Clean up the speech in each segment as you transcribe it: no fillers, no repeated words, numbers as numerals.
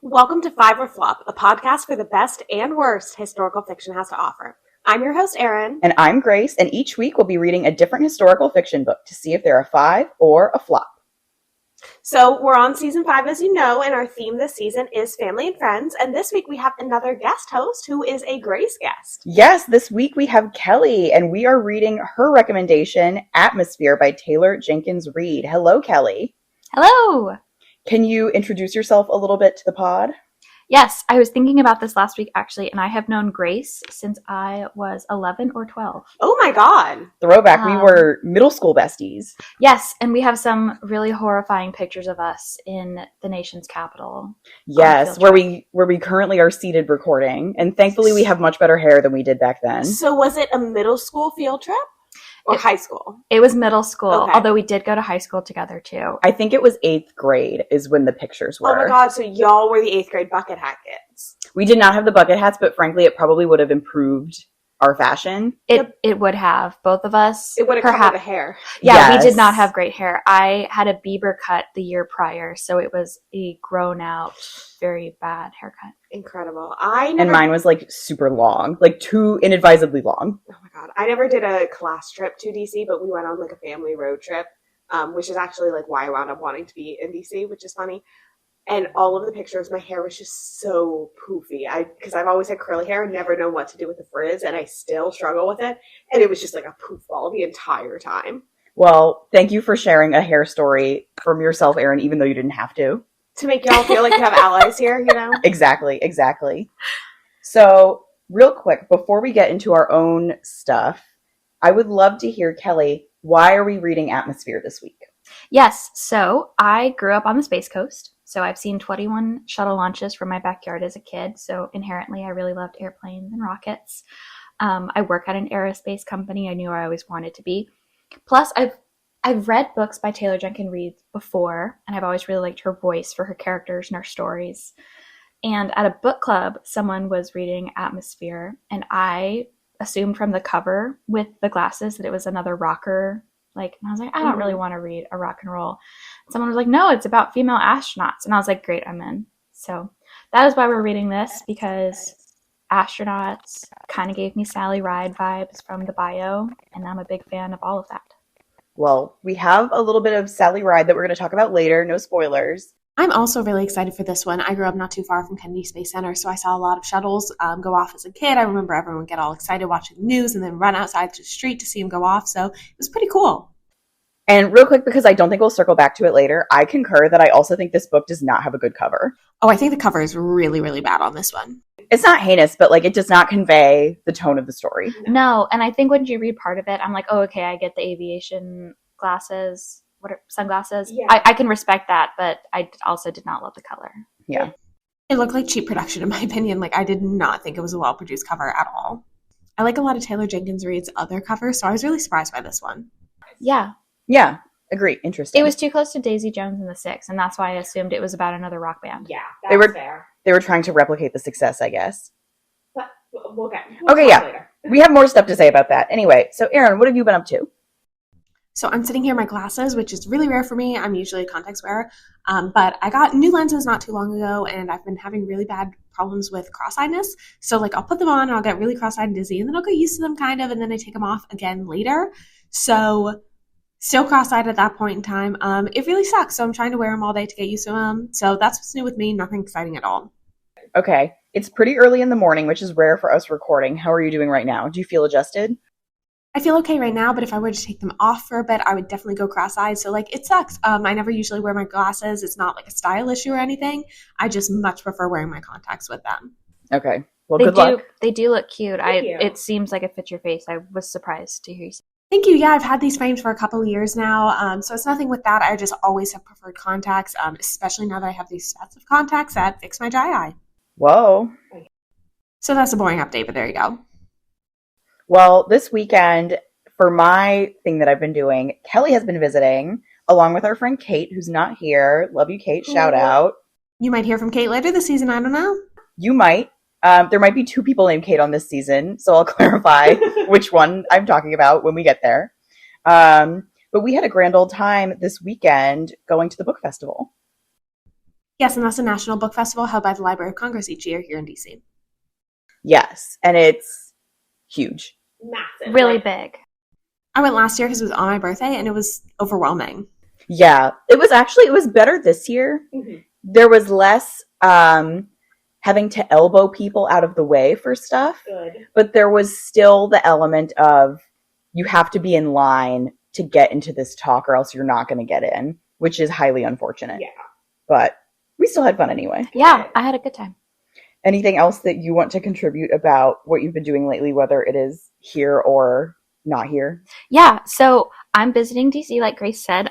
Welcome to Five or Flop, a podcast for the best and worst historical fiction has to offer. I'm your host, Erin. And I'm Grace, and each week we'll be reading a different historical fiction book to see if they're a five or a flop. So we're on season 5, as you know, and our theme this season is family and friends. And this week we have another guest host who is a Grace guest. Yes, this week we have Kelly, and we are reading her recommendation, Atmosphere by Taylor Jenkins Reid. Hello, Kelly. Hello. Can you introduce yourself a little bit to the pod? Yes, I was thinking about this last week, actually, and I have known Grace since I was 11 or 12. Oh my God. Throwback, we were middle school besties. Yes, and we have some really horrifying pictures of us in the nation's capital. Yes, where we currently are seated recording, and thankfully we have much better hair than we did back then. So was it a middle school field trip? Or high school? It was middle school, okay. Although we did go to high school together, too. I think it was 8th grade is when the pictures were. Oh my God, so y'all were the 8th grade bucket hat kids. We did not have the bucket hats, but frankly, it probably would have improved our fashion. It would have. Both of us. It would have covered the hair. Yeah, yes. We did not have great hair. I had a Bieber cut the year prior, so it was a grown out, very bad haircut. Incredible. And mine was like super long, like too inadvisedly long. Oh my God. I never did a class trip to DC, but we went on like a family road trip, which is actually like why I wound up wanting to be in DC, which is funny. And all of the pictures, my hair was just so poofy. Because I've always had curly hair and never known what to do with the frizz, and I still struggle with it. And it was just like a poof ball the entire time. Well, thank you for sharing a hair story from yourself, Erin, even though you didn't have to. To make y'all feel like you have allies here, you know? Exactly. So, real quick, before we get into our own stuff, I would love to hear, Kelly, why are we reading Atmosphere this week? Yes, so I grew up on the Space Coast. So I've seen 21 shuttle launches from my backyard as a kid. So inherently, I really loved airplanes and rockets. I work at an aerospace company. I knew I always wanted to be. Plus, I've read books by Taylor Jenkins Reid before, and I've always really liked her voice for her characters and her stories. And at a book club, someone was reading Atmosphere, and I assumed from the cover with the glasses that it was another rocker. And I was like, I don't really want to read a rock and roll. Someone was like, no, it's about female astronauts. And I was like, great, I'm in. So that is why we're reading this, because astronauts kind of gave me Sally Ride vibes from the bio, and I'm a big fan of all of that. Well, we have a little bit of Sally Ride that we're going to talk about later. No spoilers. I'm also really excited for this one. I grew up not too far from Kennedy Space Center, so I saw a lot of shuttles go off as a kid. I remember everyone get all excited watching the news and then run outside the street to see them go off, so it was pretty cool. And real quick, because I don't think we'll circle back to it later, I concur that I also think this book does not have a good cover. Oh, I think the cover is really, really bad on this one. It's not heinous, but it does not convey the tone of the story. No, and I think when you read part of it, I'm like, oh, okay, I get the aviation glasses. What are sunglasses? Yeah. I can respect that, but I also did not love the color. Yeah. It looked like cheap production, in my opinion. I did not think it was a well-produced cover at all. I like a lot of Taylor Jenkins Reid's other covers, so I was really surprised by this one. Yeah, agree. Interesting. It was too close to Daisy Jones and the Six, and that's why I assumed it was about another rock band. Yeah, that's fair. They were trying to replicate the success, I guess. But we'll yeah. Later. We have more stuff to say about that. Anyway, so Erin, what have you been up to? So I'm sitting here in my glasses, which is really rare for me. I'm usually a contacts wearer. But I got new lenses not too long ago, and I've been having really bad problems with cross-eyedness. So I'll put them on and I'll get really cross-eyed and dizzy, and then I'll get used to them kind of, and then I take them off again later. So still cross-eyed at that point in time. It really sucks. So I'm trying to wear them all day to get used to them. So that's what's new with me. Nothing exciting at all. Okay. It's pretty early in the morning, which is rare for us recording. How are you doing right now? Do you feel adjusted? I feel okay right now, but if I were to take them off for a bit, I would definitely go cross-eyed. So it sucks. I never usually wear my glasses. It's not a style issue or anything. I just much prefer wearing my contacts with them. Okay. Well, good luck. They do look cute. Thank you. It seems like it fits your face. I was surprised to hear you say. Thank you. Yeah, I've had these frames for a couple of years now. So it's nothing with that. I just always have preferred contacts, especially now that I have these sets of contacts that fix my dry eye. Whoa. So that's a boring update, but there you go. Well, this weekend, for my thing that I've been doing, Kelly has been visiting, along with our friend Kate, who's not here. Love you, Kate. Shout out. You might hear from Kate later this season. I don't know. You might. There might be 2 people named Kate on this season, so I'll clarify which one I'm talking about when we get there. But we had a grand old time this weekend going to the book festival. Yes, and that's a national book festival held by the Library of Congress each year here in DC. Yes, and it's huge. Massive. Really Like, big. I went last year because it was on my birthday, and it was overwhelming. Yeah, it was better this year. mhm. There was less having to elbow people out of the way for stuff, Good. but there was still the element of you have to be in line to get into this talk or else you're not going to get in, which is highly unfortunate. Yeah. But we still had fun anyway. Yeah, I had a good time. Anything else that you want to contribute about what you've been doing lately, whether it is here or not here? Yeah, so I'm visiting DC, like Grace said.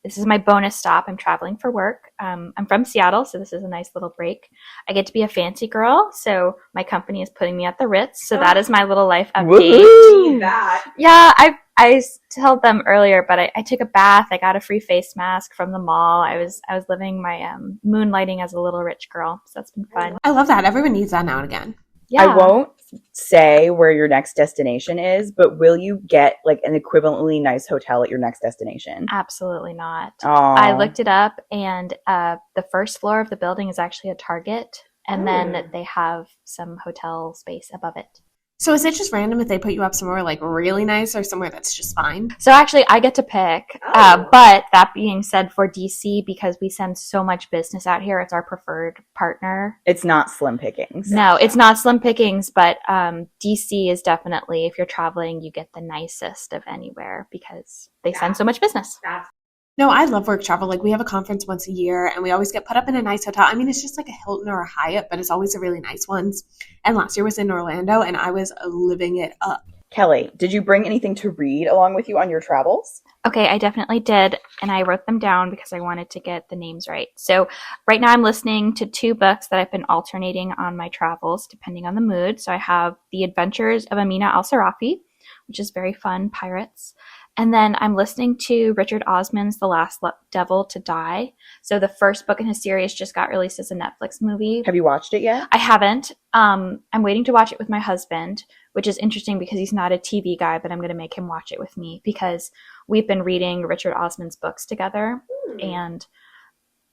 This is my bonus stop. I'm traveling for work. I'm from Seattle, so this is a nice little break. I get to be a fancy girl, so my company is putting me at the Ritz. So that is my little life update. Woohoo! That. Yeah, I told them earlier, but I took a bath. I got a free face mask from the mall. I was living my moonlighting as a little rich girl, so that's been fun. I love that. Everyone needs that now and again. Yeah. I won't say where your next destination is, but will you get like an equivalently nice hotel at your next destination? Absolutely not. Aw. I looked it up, and the first floor of the building is actually a Target, and then they have some hotel space above it. So is it just random if they put you up somewhere like really nice or somewhere that's just fine? So actually, I get to pick. Oh. But that being said, for DC, because we send so much business out here, it's our preferred partner. It's not slim pickings. No, it's not slim pickings, but DC is definitely, if you're traveling, you get the nicest of anywhere because they send so much business. That's No, I love work travel. Like we have a conference once a year and we always get put up in a nice hotel. I mean, it's just like a Hilton or a Hyatt, but it's always the really nice ones. And last year was in Orlando and I was living it up. Kelly, did you bring anything to read along with you on your travels? Okay, I definitely did, and I wrote them down because I wanted to get the names right. So right now I'm listening to 2 books that I've been alternating on my travels depending on the mood. So I have The Adventures of Amina al-Sarafi, which is very fun, pirates. And then I'm listening to Richard Osman's The Last Devil to Die. So the first book in his series just got released as a Netflix movie. Have you watched it yet? I haven't. I'm waiting to watch it with my husband, which is interesting because he's not a TV guy, but I'm going to make him watch it with me because we've been reading Richard Osman's books together. And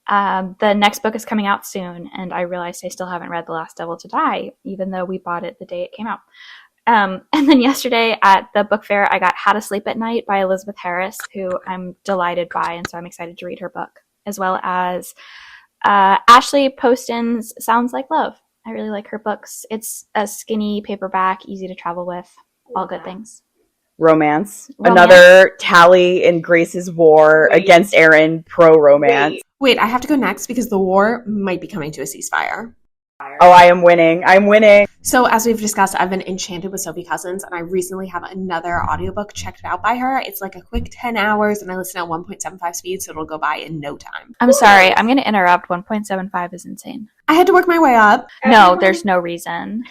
the next book is coming out soon. And I realized I still haven't read The Last Devil to Die, even though we bought it the day it came out. And then yesterday at the book fair, I got How to Sleep at Night by Elizabeth Harris, who I'm delighted by. And so I'm excited to read her book, as well as Ashley Poston's Sounds Like Love. I really like her books. It's a skinny paperback, easy to travel with, all good things. Romance. Romance. Another tally in Grace's war against Aaron, pro-romance. Wait, I have to go next because the war might be coming to a ceasefire. Oh, I am winning. I'm winning. So as we've discussed, I've been enchanted with Sophie Cousins and I recently have another audiobook checked out by her. It's like a quick 10 hours and I listen at 1.75 speed, so it'll go by in no time. I'm sorry, I'm going to interrupt. 1.75 is insane. I had to work my way up. No, there's no reason.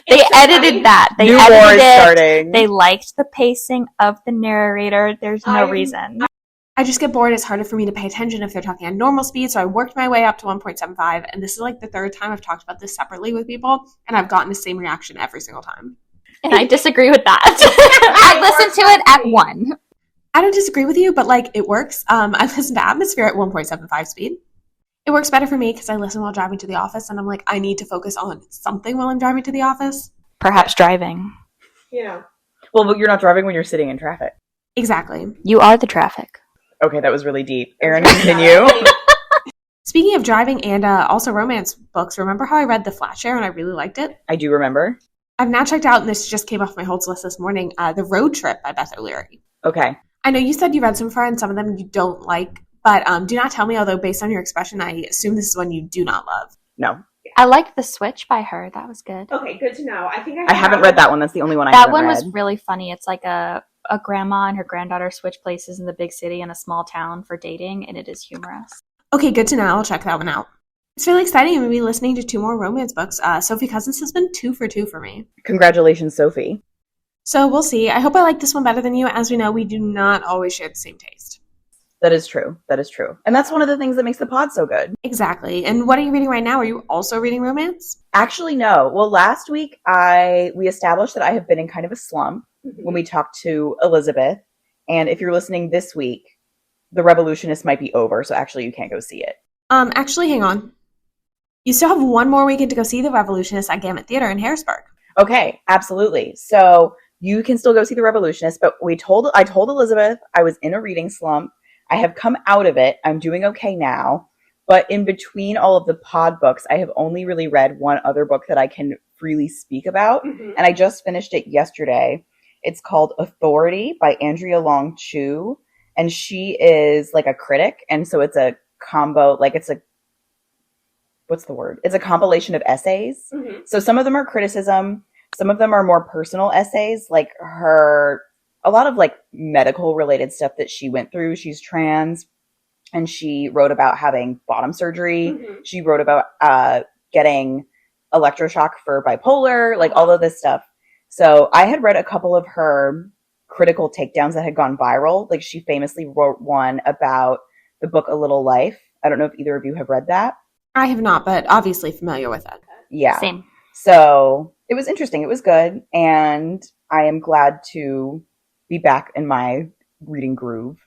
They edited that. They New war edited is it. starting. They liked the pacing of the narrator. There's no reason. I just get bored. It's harder for me to pay attention if they're talking at normal speed. So I worked my way up to 1.75. And this is like the 3rd time I've talked about this separately with people. And I've gotten the same reaction every single time. And I disagree with that. I listened to it at 1. I don't disagree with you, but like it works. I listen to Atmosphere at 1.75 speed. It works better for me because I listen while driving to the office. And I'm like, I need to focus on something while I'm driving to the office. Perhaps driving. Yeah. Well, but you're not driving when you're sitting in traffic. Exactly. You are the traffic. Okay, that was really deep. Aaron, continue. Speaking of driving and also romance books, remember how I read The Flat Share and I really liked it? I do remember. I've now checked out, and this just came off my holds list this morning, The Road Trip by Beth O'Leary. Okay. I know you said you read some for and some of them you don't like, but do not tell me, although based on your expression, I assume this is one you do not love. No. I liked The Switch by her. That was good. Okay, good to know. I think I haven't read that one. That's the only one I That haven't one read. was really funny. It's like a grandma and her granddaughter switch places in the big city and a small town for dating, and it is humorous. Okay, good to know. I'll check that one out. It's really exciting. I'm going to be listening to 2 more romance books. Sophie Cousins has been 2 for 2 for me. Congratulations, Sophie. So we'll see. I hope I like this one better than you. As we know, we do not always share the same taste. That is true. That is true. And that's one of the things that makes the pod so good. Exactly. And what are you reading right now? Are you also reading romance? Actually, no. Well, last week we established that I have been in kind of a slump when we talked to Elizabeth. And if you're listening this week, The Revolutionist might be over, so actually you can't go see it. Actually, hang on. You still have one more weekend to go see The Revolutionist at Gamut Theater in Harrisburg. Okay, absolutely. So you can still go see The Revolutionist, but I told Elizabeth I was in a reading slump. I have come out of it. I'm doing okay now. But in between all of the pod books, I have only really read one other book that I can freely speak about. Mhm. And I just finished it yesterday. It's called Authority by Andrea Long Chu. And she is like a critic. And so it's a combo, like it's a, what's the word? It's a compilation of essays. Mhm. So some of them are criticism. Some of them are more personal essays, like a lot of like medical related stuff that she went through. She's trans and she wrote about having bottom surgery. Mhm. She wrote about getting electroshock for bipolar, like all of this stuff. So I had read a couple of her critical takedowns that had gone viral. Like she famously wrote one about the book A Little Life. I don't know if either of you have read that. I have not, but obviously familiar with it. Yeah. Same. So it was interesting. It was good. And I am glad to be back in my reading groove.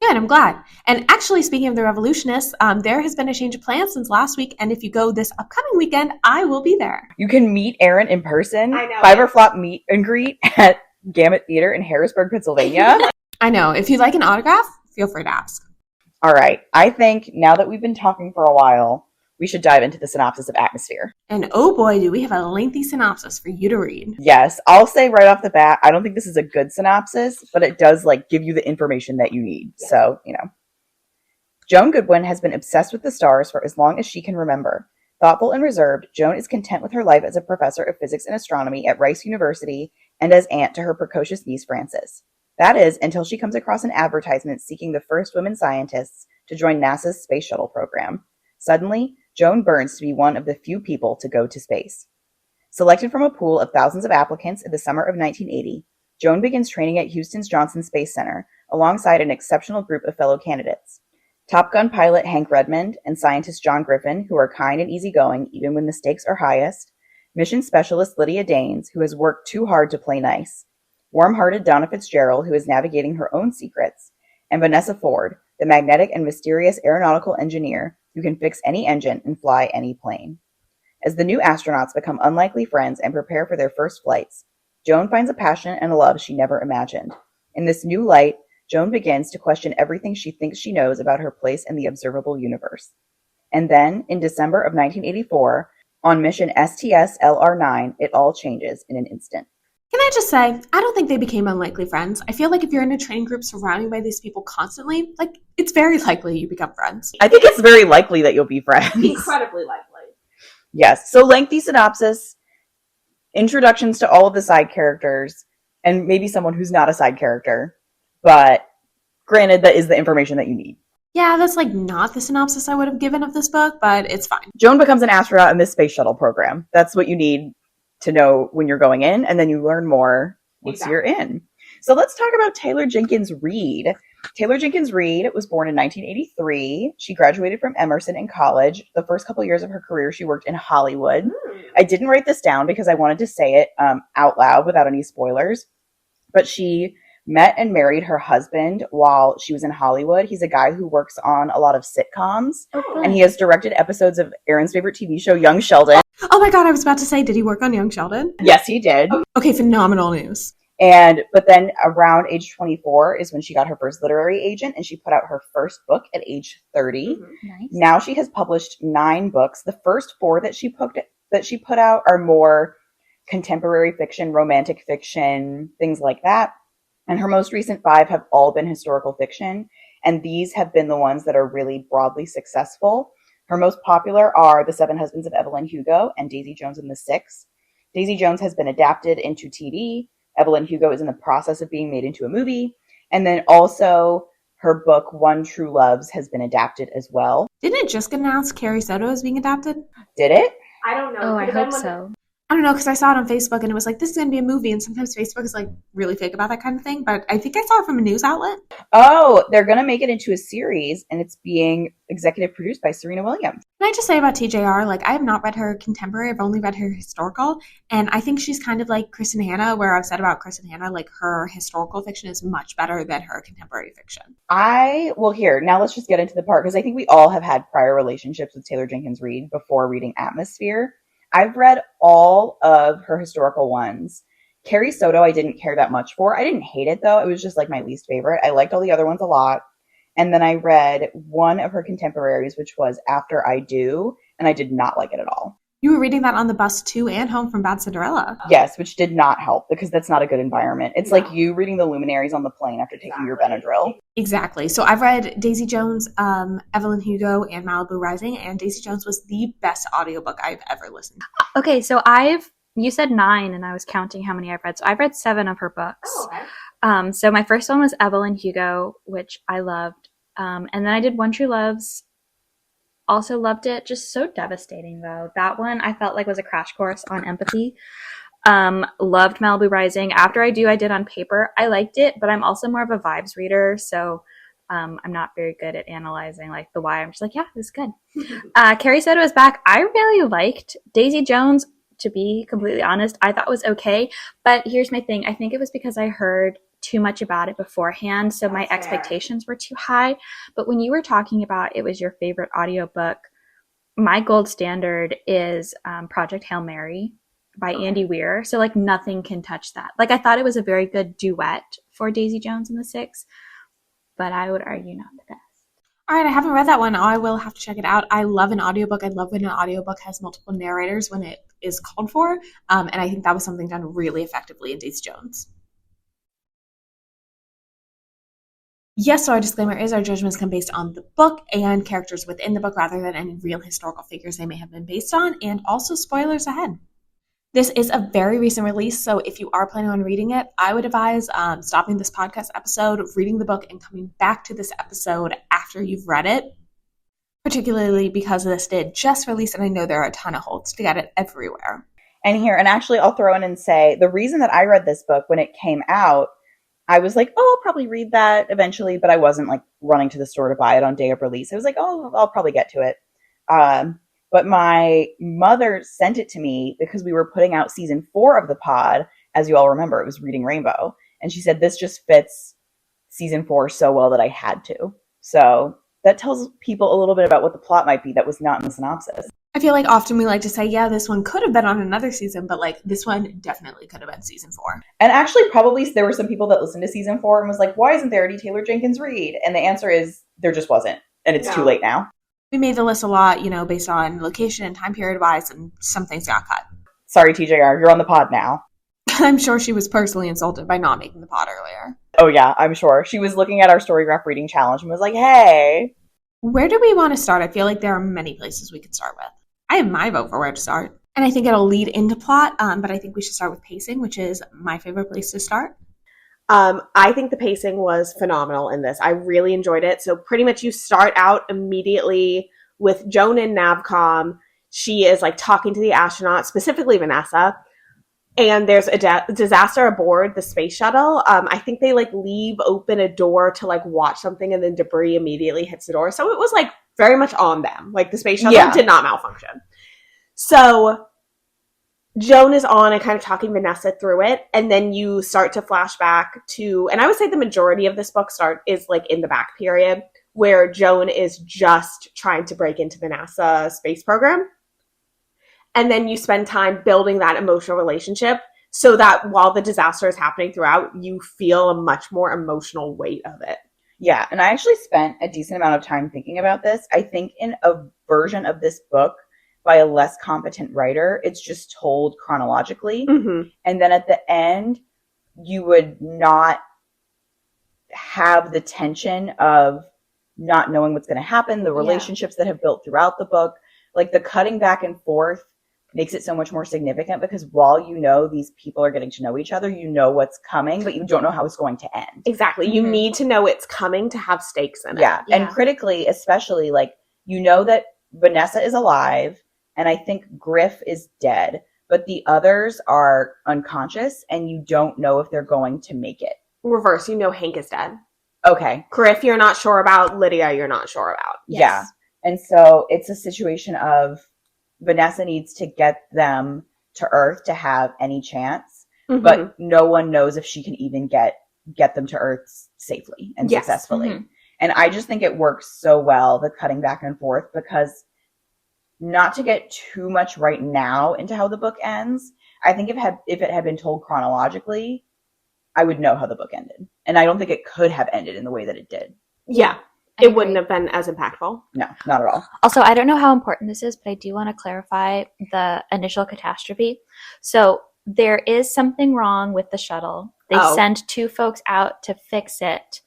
Good, I'm glad. And actually, speaking of The Revolutionists, there has been a change of plans since last week, and if you go this upcoming weekend, I will be there. You can meet Erin in person. I know. Five or Flop meet and greet at Gamut Theater in Harrisburg, Pennsylvania. I know. If you'd like an autograph, feel free to ask. All right. I think now that we've been talking for a while, we should dive into the synopsis of Atmosphere. And oh boy, do we have a lengthy synopsis for you to read. Yes, I'll say right off the bat, I don't think this is a good synopsis, but it does like give you the information that you need. Yeah. So, Joan Goodwin has been obsessed with the stars for as long as she can remember. Thoughtful and reserved, Joan is content with her life as a professor of physics and astronomy at Rice University and as aunt to her precocious niece Frances. That is, until she comes across an advertisement seeking the first women scientists to join NASA's space shuttle program. Suddenly, Joan burns to be one of the few people to go to space. Selected from a pool of thousands of applicants in the summer of 1980, Joan begins training at Houston's Johnson Space Center alongside an exceptional group of fellow candidates. Top Gun pilot Hank Redmond and scientist John Griffin, who are kind and easygoing even when the stakes are highest. Mission specialist Lydia Danes, who has worked too hard to play nice. Warm-hearted Donna Fitzgerald, who is navigating her own secrets. And Vanessa Ford, the magnetic and mysterious aeronautical engineer who can fix any engine and fly any plane. As the new astronauts become unlikely friends and prepare for their first flights, Joan finds a passion and a love she never imagined. In this new light, Joan begins to question everything she thinks she knows about her place in the observable universe. And then, in December of 1984, on mission STS-LR9, it all changes in an instant. Can I just say, I don't think they became unlikely friends. I feel like if you're in a training group surrounded by these people constantly, like, it's very likely you become friends. I think it's very likely that you'll be friends. Incredibly likely. Yes. So lengthy synopsis, introductions to all of the side characters, and maybe someone who's not a side character. But granted, that is the information that you need. Yeah, that's like not the synopsis I would have given of this book, but it's fine. Joan becomes an astronaut in this space shuttle program. That's what you need to know when you're going in, and then you learn more once you're in. So let's talk about Taylor Jenkins Reid. Taylor Jenkins Reid was born in 1983. She graduated from Emerson in college. The first couple years of her career, she worked in Hollywood. I didn't write this down because I wanted to say it out loud without any spoilers. But she met and married her husband while she was in Hollywood. He's a guy who works on a lot of sitcoms. Oh, And he has directed episodes of Erin's favorite TV show, Young Sheldon. Oh my god, I was about to say, did he work on Young Sheldon? Yes, he did. Okay, phenomenal news. But then around age 24 is when she got her first literary agent and she put out her first book at age 30. Mhm. Nice. Now she has published 9 books. The first 4 that she put out are more contemporary fiction, romantic fiction, things like that. And her most recent 5 have all been historical fiction. And these have been the ones that are really broadly successful. Her most popular are The 7 Husbands of Evelyn Hugo and Daisy Jones and the Six. Daisy Jones has been adapted into TV. Evelyn Hugo is in the process of being made into a movie. And then also her book, One True Loves, has been adapted as well. Didn't it just get announced Carrie Soto is being adapted? Did it? I don't know. Oh, I Could have hope been so. I don't know, because I saw it on Facebook and it was like, this is going to be a movie. And sometimes Facebook is like really fake about that kind of thing. But I think I saw it from a news outlet. Oh, they're going to make it into a series, and it's being executive produced by Serena Williams. Can I just say about TJR, like, I have not read her contemporary. I've only read her historical. And I think she's kind of like Kristen Hanna, where I've said about Kristen Hanna, like, her historical fiction is much better than her contemporary fiction. Here, now let's just get into the part, because I think we all have had prior relationships with Taylor Jenkins Reid before reading Atmosphere. I've read all of her historical ones. Carrie Soto I didn't care that much for. I didn't hate it, though. It was just like my least favorite. I liked all the other ones a lot. And then I read one of her contemporaries, which was After I Do, and I did not like it at all. You were reading that on the bus to and home from Bad Cinderella. Yes, which did not help, because that's not a good environment. It's like you reading the luminaries on the plane after taking your Benadryl. Exactly. So I've read Daisy Jones, Evelyn Hugo, and Malibu Rising, and Daisy Jones was the best audiobook I've ever listened to. Okay, so you said 9, and I was counting how many I've read. So I've read 7 of her books. Oh, okay. So my first one was Evelyn Hugo, which I loved. And then I did One True Loves. Also loved it. Just so devastating, though. That one I felt like was a crash course on empathy. Loved Malibu Rising. After I Do, I did on paper. I liked it, but I'm also more of a vibes reader, so I'm not very good at analyzing like the why. I'm just like, yeah, this is good. Carrie Soto is back. I really liked Daisy Jones. To be completely honest, I thought was okay. But here's my thing. I think it was because I heard too much about it beforehand, so my expectations were too high. But when you were talking about it was your favorite audiobook, my gold standard is Project Hail Mary by Andy Weir. So like nothing can touch that. Like I thought it was a very good duet for Daisy Jones and the Six, but I would argue not the best. All right, I haven't read that one. I will have to check it out. I love an audiobook. I love when an audiobook has multiple narrators when it is called for. And I think that was something done really effectively in Daisy Jones. Yes, so our disclaimer is our judgments come based on the book and characters within the book rather than any real historical figures they may have been based on, and also spoilers ahead. This is a very recent release, so if you are planning on reading it, I would advise stopping this podcast episode, reading the book, and coming back to this episode after you've read it, particularly because this did just release, and I know there are a ton of holds to get it everywhere. And actually, I'll throw in and say, the reason that I read this book when it came out, I was like, oh, I'll probably read that eventually, but I wasn't like running to the store to buy it on day of release. I was like, oh, I'll probably get to it. But my mother sent it to me because we were putting out season 4 of the pod. As you all remember, it was Reading Rainbow. And she said, this just fits season 4 so well that I had to. So that tells people a little bit about what the plot might be that was not in the synopsis. I feel like often we like to say, yeah, this one could have been on another season, but like this one definitely could have been season 4. And actually, probably there were some people that listened to season 4 and was like, why isn't there any Taylor Jenkins Reid? And the answer is there just wasn't. And it's too late now. We made the list a lot, based on location and time period wise, and some things got cut. Sorry, TJR, you're on the pod now. I'm sure she was personally insulted by not making the pod earlier. Oh yeah, I'm sure. She was looking at our Storygraph reading challenge and was like, hey. Where do we want to start? I feel like there are many places we could start with. I have my vote for where to start. And I think it'll lead into plot, but I think we should start with pacing, which is my favorite place to start. I think the pacing was phenomenal in this. I really enjoyed it. So pretty much you start out immediately with Joan in Navcom. She is like talking to the astronauts, specifically Vanessa. And there's a disaster aboard the space shuttle. I think they like leave open a door to like watch something and then debris immediately hits the door. So it was like very much on them. Like the space shuttle did not malfunction. So Joan is on and kind of talking Vanessa through it, and then you start to flash back to, and I would say the majority of this book is like in the back period, where Joan is just trying to break into the NASA space program. And then you spend time building that emotional relationship so that while the disaster is happening throughout, you feel a much more emotional weight of it. Yeah, and I actually spent a decent amount of time thinking about this. I think in a version of this book by a less competent writer, it's just told chronologically. Mm-hmm. And then at the end, you would not have the tension of not knowing what's going to happen, the relationships that have built throughout the book. Like the cutting back and forth makes it so much more significant because while you know these people are getting to know each other, you know what's coming, but you don't know how it's going to end. Exactly. Mm-hmm. You need to know it's coming to have stakes in it. Yeah. And critically, especially, like, you know that Vanessa is alive, and I think Griff is dead, but the others are unconscious and you don't know if they're going to make it. Reverse, you know Hank is dead. Okay. Griff, you're not sure about. Lydia, you're not sure about. Yes. Yeah. And so it's a situation of Vanessa needs to get them to Earth to have any chance, but no one knows if she can even get them to Earth safely and successfully. Mm-hmm. And I just think it works so well, the cutting back and forth, because not to get too much right now into how the book ends, I think if it had been told chronologically, I would know how the book ended. And I don't think it could have ended in the way that it did. Yeah. It wouldn't have been as impactful. No, not at all. Also, I don't know how important this is, but I do want to clarify the initial catastrophe. So there is something wrong with the shuttle. They send 2 folks out to fix it,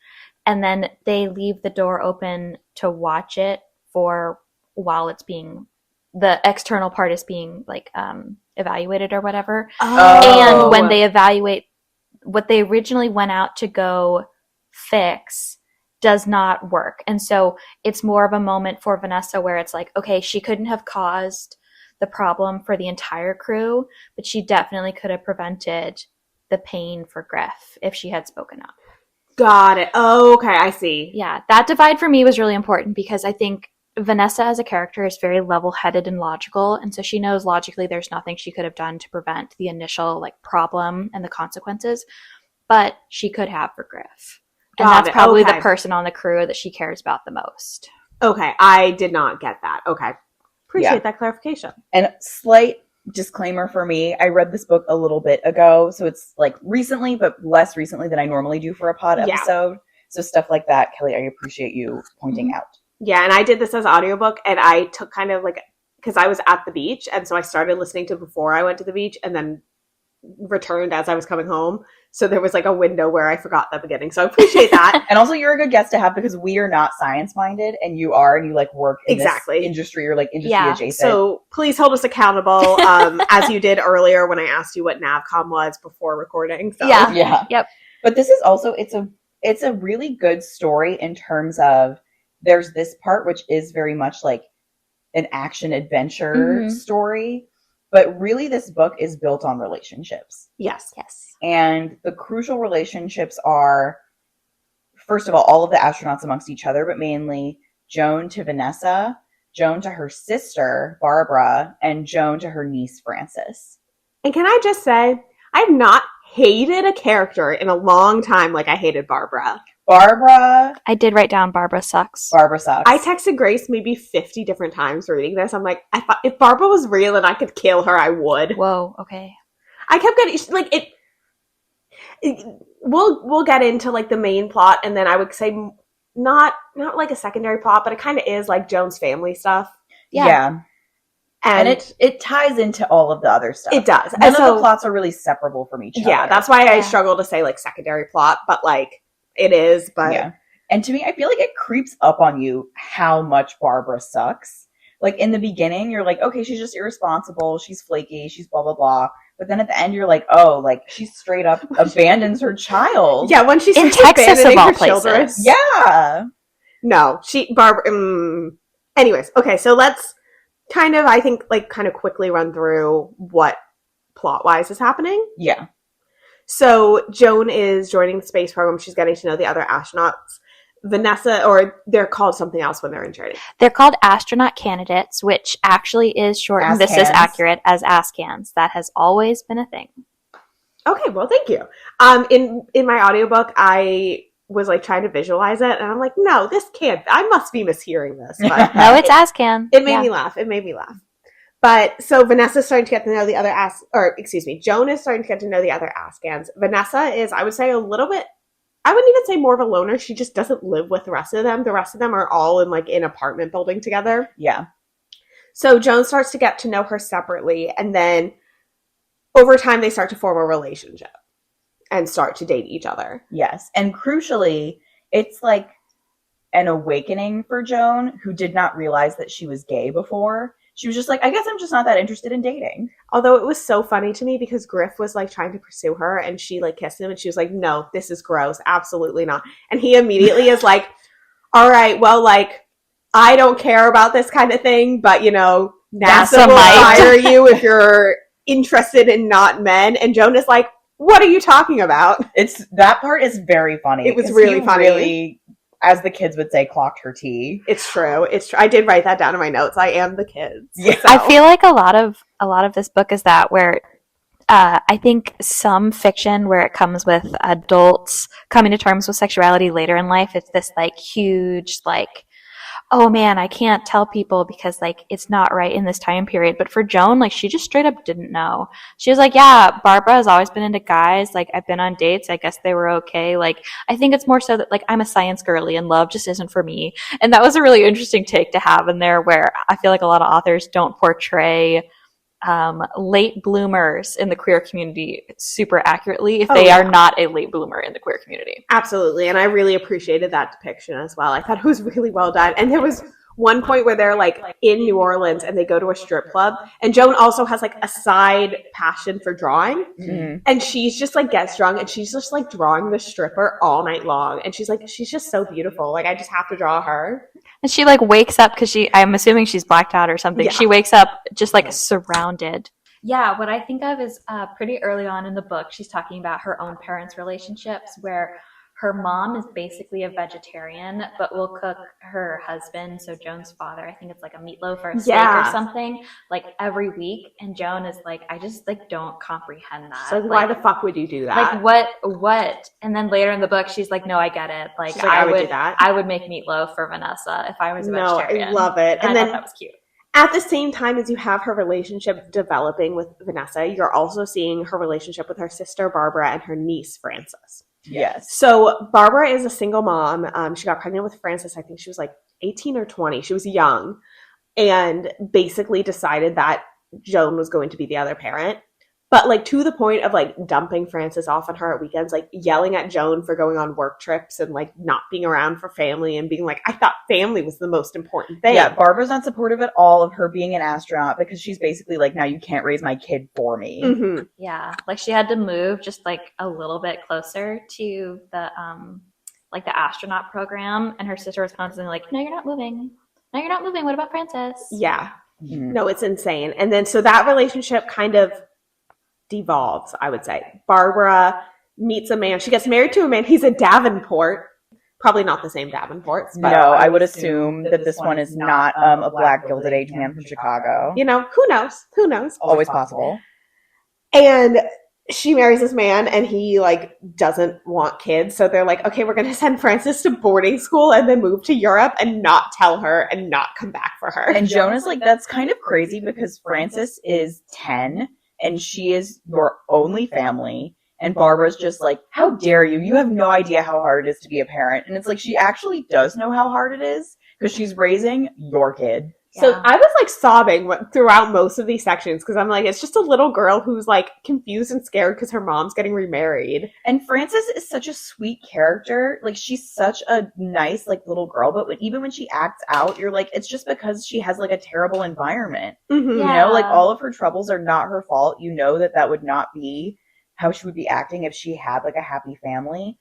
and then they leave the door open to watch it for while it's being, the external part is being like evaluated or whatever. Oh. And when they evaluate what they originally went out to go fix does not work. And so it's more of a moment for Vanessa where it's like, okay, she couldn't have caused the problem for the entire crew, but she definitely could have prevented the pain for Griff if she had spoken up. Got it. Oh, okay, I see. Yeah, that divide for me was really important because I think Vanessa as a character is very level-headed and logical, and so she knows logically there's nothing she could have done to prevent the initial like problem and the consequences, but she could have for Griff. And that's probably the person on the crew that she cares about the most. Okay, I did not get that. Okay. Appreciate that clarification. And slight disclaimer for me, I read this book a little bit ago, so it's like recently, but less recently than I normally do for a pod episode. So stuff like that, Kelly, I appreciate you pointing out. Yeah, and I did this as audiobook, and I took kind of like, because I was at the beach, and so I started listening to before I went to the beach, and then returned as I was coming home. So there was like a window where I forgot the beginning. So I appreciate that. And also you're a good guest to have because we are not science minded and you are, and you like work in this industry or like industry adjacent. So please hold us accountable as you did earlier when I asked you what NavCom was before recording. So. Yeah. Yep. But this is also, it's a really good story in terms of there's this part which is very much like an action adventure story. But really, this book is built on relationships. Yes. And the crucial relationships are, first of all of the astronauts amongst each other, but mainly Joan to Vanessa, Joan to her sister, Barbara, and Joan to her niece, Frances. And can I just say, I've not hated a character in a long time like I hated Barbara. I did write down Barbara sucks. I texted Grace maybe 50 different times reading this. I'm like, if Barbara was real and I could kill her, I would. Whoa, okay. I kept getting, like, we'll get into, like, the main plot, and then I would say not like a secondary plot, but it kind of is, like, Joan's family stuff. Yeah. And it ties into all of the other stuff. It does. None of the plots are really separable from each other. Yeah, that's why I struggle to say, like, secondary plot, but, like, it is, but... Yeah. And to me, I feel like it creeps up on you how much Barbara sucks. Like, in the beginning, you're like, okay, she's just irresponsible, she's flaky, she's blah, blah, blah. But then at the end, you're like, oh, like, she straight up abandons her child. Yeah, when she starts in Texas of all her children. places. Yeah. No, Barbara... Anyways, okay, so let's kind of, I think, like, kind of quickly run through what plot-wise is happening. Yeah. So Joan is joining the space program. She's getting to know the other astronauts. Vanessa, or they're called something else when they're in training. They're called astronaut candidates, which actually is shortened. This is accurate as ASCANs. That has always been a thing. Okay, well, thank you. In my audiobook, I was like trying to visualize it, and I'm like, no, this can't. I must be mishearing this. But no, it's ASCAN. It made me laugh. But so Vanessa's starting to get to know the other Joan is starting to get to know the other Ascans. Vanessa is, I would say, a little bit, I wouldn't even say more of a loner. She just doesn't live with the rest of them. The rest of them are all in like an apartment building together. Yeah. So Joan starts to get to know her separately, and then over time they start to form a relationship and start to date each other. Yes. And crucially, it's like an awakening for Joan, who did not realize that she was gay before. She was just like, I guess I'm just not that interested in dating. Although it was so funny to me because Griff was like trying to pursue her and she like kissed him and she was like, no, this is gross. Absolutely not. And he immediately is like, all right, well, like, I don't care about this kind of thing, but you know, NASA will hire you if you're interested in not men. And Joan is like, what are you talking about? That part is very funny. It was really funny. Really, as the kids would say, clocked her tea. It's true. I did write that down in my notes. I am the kids. Yeah. I feel like a lot of this book is that where I think some fiction where it comes with adults coming to terms with sexuality later in life, it's this like huge like, oh man, I can't tell people because like it's not right in this time period. But for Joan, like she just straight up didn't know. She was like, yeah, Barbara has always been into guys. Like I've been on dates. I guess they were okay. Like I think it's more so that like I'm a science girly and love just isn't for me. And that was a really interesting take to have in there where I feel like a lot of authors don't portray late bloomers in the queer community super accurately if they are not a late bloomer in the queer community. Absolutely. And I really appreciated that depiction as well. I thought it was really well done. And there was one point where they're like in New Orleans and they go to a strip club, and Joan also has like a side passion for drawing. Mm-hmm. And she's just like gets drunk and she's just like drawing the stripper all night long. And she's like, she's just so beautiful. Like I just have to draw her. And she like wakes up because I'm assuming she's blacked out or something. Yeah. She wakes up just like surrounded. Yeah, what I think of is pretty early on in the book, she's talking about her own parents' relationships where her mom is basically a vegetarian, but will cook her husband, so Joan's father, I think it's like a meatloaf or a steak or something, like every week. And Joan is like, I just like don't comprehend that. So like, why the fuck would you do that? Like what? And then later in the book, she's like, no, I get it. Like, I would do that. I would make meatloaf for Vanessa if I was a vegetarian. I love it. And then that was cute. At the same time as you have her relationship developing with Vanessa, you're also seeing her relationship with her sister Barbara and her niece Frances. Yes. So Barbara is a single mom. She got pregnant with Frances. I think she was like 18 or 20. She was young and basically decided that Joan was going to be the other parent. But like to the point of like dumping Frances off on her at weekends, like yelling at Joan for going on work trips and like not being around for family and being like, I thought family was the most important thing. Yeah, Barbara's not supportive at all of her being an astronaut because she's basically like, now you can't raise my kid for me. Mm-hmm. Yeah, like she had to move just like a little bit closer to the like the astronaut program, and her sister was constantly like, no, you're not moving. No, you're not moving. What about Frances? Yeah. Mm-hmm. No, it's insane. And then so that relationship kind of devolves, I would say. Barbara meets a man. She gets married to a man. He's a Davenport. Probably not the same Davenports. But no, I would assume that this one is not a black Gilded Age man from Chicago. You know, who knows? Who knows? Always possible. And she marries this man and he like doesn't want kids. So they're like, okay, we're going to send Frances to boarding school and then move to Europe and not tell her and not come back for her. And Joan is like, that's kind of crazy because Frances is 10 and she is your only family. And Barbara's just like, how dare you? You have no idea how hard it is to be a parent. And it's like, she actually does know how hard it is because she's raising your kid. So I was like sobbing throughout most of these sections because I'm like, it's just a little girl who's like confused and scared because her mom's getting remarried. And Frances is such a sweet character. Like, she's such a nice like little girl, but even when she acts out, you're like, it's just because she has like a terrible environment. Mm-hmm. Yeah. You know, like all of her troubles are not her fault. You know that would not be how she would be acting if she had like a happy family.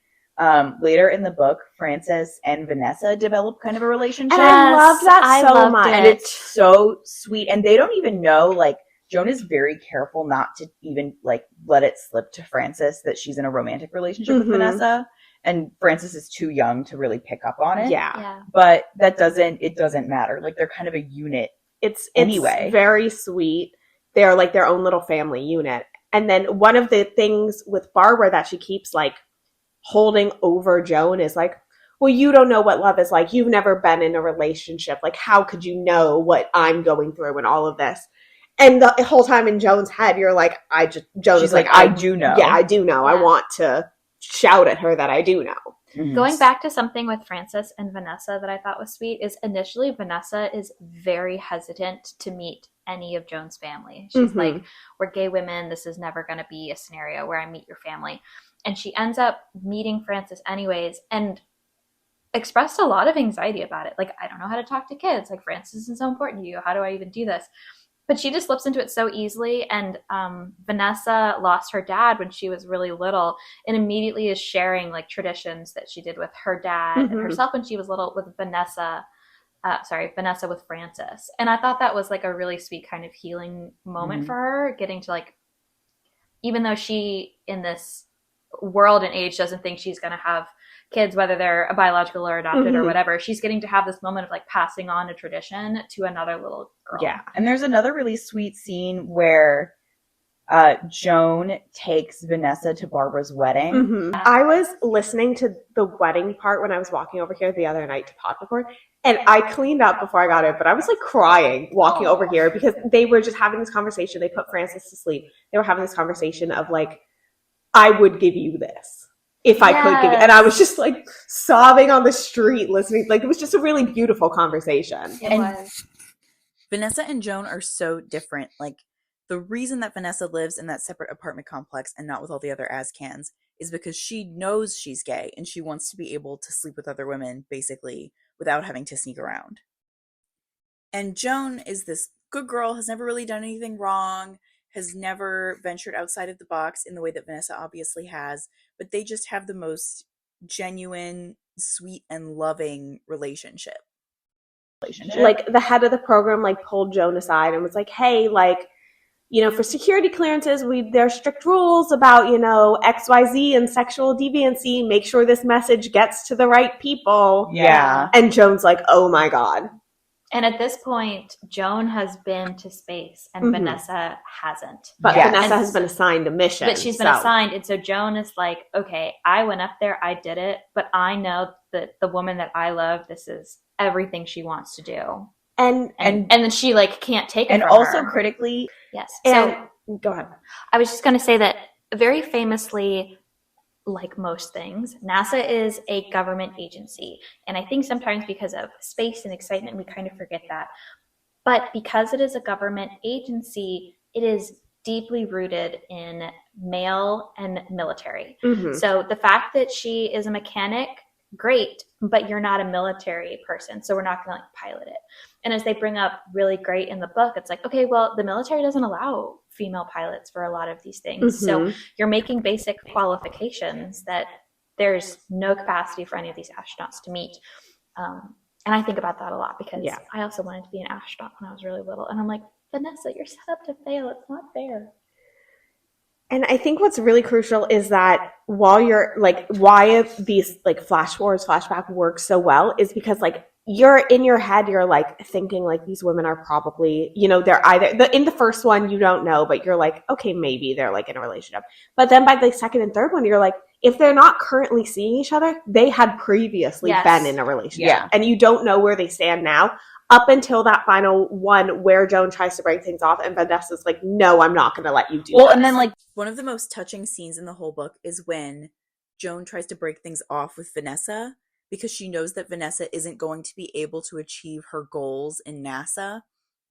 Later in the book, Frances and Vanessa develop kind of a relationship. And I love that so much. And it's so sweet. And they don't even know, like, Joan is very careful not to even, like, let it slip to Frances that she's in a romantic relationship with Vanessa. And Frances is too young to really pick up on it. Yeah. But it doesn't matter. Like, they're kind of a unit It's anyway. very sweet. They're like their own little family unit. And then one of the things with Barbara that she keeps, like, holding over Joan is like, well, you don't know what love is like. You've never been in a relationship. Like, how could you know what I'm going through and all of this? And the whole time in Joan's head, you're like, Joan's like, I do know. Yeah, I do know. Yeah. I want to shout at her that I do know. Mm-hmm. Going back to something with Frances and Vanessa that I thought was sweet is initially Vanessa is very hesitant to meet any of Joan's family. She's like, we're gay women. This is never going to be a scenario where I meet your family. And she ends up meeting Frances anyways and expressed a lot of anxiety about it. Like, I don't know how to talk to kids. Like, Frances is so important to you. How do I even do this? But she just slips into it so easily. And Vanessa lost her dad when she was really little and immediately is sharing like traditions that she did with her dad and herself when she was little with Vanessa with Frances. And I thought that was like a really sweet kind of healing moment for her, getting to like even though she in this world and age doesn't think she's going to have kids, whether they're a biological or adopted or whatever, she's getting to have this moment of like passing on a tradition to another little girl. Yeah. And there's another really sweet scene where Joan takes Vanessa to Barbara's wedding. I was listening to the wedding part when I was walking over here the other night to pod record, and I cleaned up before I got it, but I was like crying walking over here because they were just having this conversation. They put Frances to sleep. They were having this conversation of like, I would give you this if I could give you. And I was just like sobbing on the street listening. Like, it was just a really beautiful conversation. It was. Vanessa and Joan are so different. Like, the reason that Vanessa lives in that separate apartment complex and not with all the other Azcans is because she knows she's gay and she wants to be able to sleep with other women, basically, without having to sneak around. And Joan is this good girl, has never really done anything wrong, has never ventured outside of the box in the way that Vanessa obviously has, but they just have the most genuine, sweet, and loving relationship. Like, the head of the program, like, pulled Joan aside and was like, hey, like, you know, for security clearances, there's strict rules about, you know, XYZ and sexual deviancy. Make sure this message gets to the right people. Yeah. And Joan's like, oh my God. And at this point, Joan has been to space and Vanessa hasn't. But Vanessa has been assigned a mission. But she's been assigned. And so Joan is like, okay, I went up there, I did it, but I know that the woman that I love, this is everything she wants to do. And then she like can't take it and from also her. Critically. Yes. And, so go ahead. I was just going to say that very famously, like most things, NASA is a government agency. And I think sometimes because of space and excitement, we kind of forget that. But because it is a government agency, it is deeply rooted in male and military. So the fact that she is a mechanic, great, but you're not a military person, so we're not going to like pilot it. And as they bring up really great in the book, it's like, okay, well, the military doesn't allow female pilots for a lot of these things. So you're making basic qualifications that there's no capacity for any of these astronauts to meet. And I think about that a lot because I also wanted to be an astronaut when I was really little. And I'm like, Vanessa, you're set up to fail. It's not fair. And I think what's really crucial is that while you're like, why these like flash forwards, flashback work so well is because like you're in your head, you're like thinking like these women are probably, you know, they're either in the first one, you don't know, but you're like, okay, maybe they're like in a relationship. But then by the second and third one, you're like, if they're not currently seeing each other, they had previously been in a relationship and you don't know where they stand now. Up until that final one where Joan tries to break things off and Vanessa's like, no, I'm not going to let you do this. And then like one of the most touching scenes in the whole book is when Joan tries to break things off with Vanessa because she knows that Vanessa isn't going to be able to achieve her goals in NASA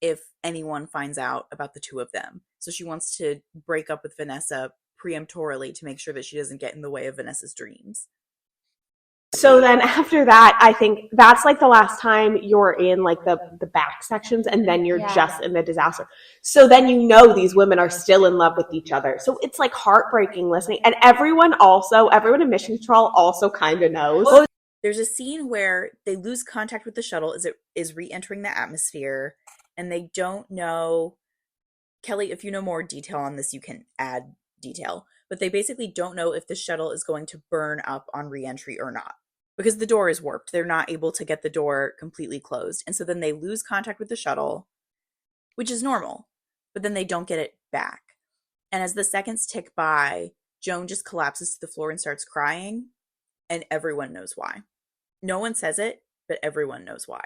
if anyone finds out about the two of them. So she wants to break up with Vanessa preemptorily to make sure that she doesn't get in the way of Vanessa's dreams. So then after that, I think that's like the last time you're in like the back sections and then you're just in the disaster. So then you know these women are still in love with each other. So it's like heartbreaking listening. And everyone in Mission Control also kind of knows. Well, there's a scene where they lose contact with the shuttle as it is re-entering the atmosphere and they don't know. Kelly, if you know more detail on this, you can add detail. But they basically don't know if the shuttle is going to burn up on re-entry or not. Because the door is warped. They're not able to get the door completely closed. And so then they lose contact with the shuttle, which is normal. But then they don't get it back. And as the seconds tick by, Joan just collapses to the floor and starts crying. And everyone knows why. No one says it, but everyone knows why.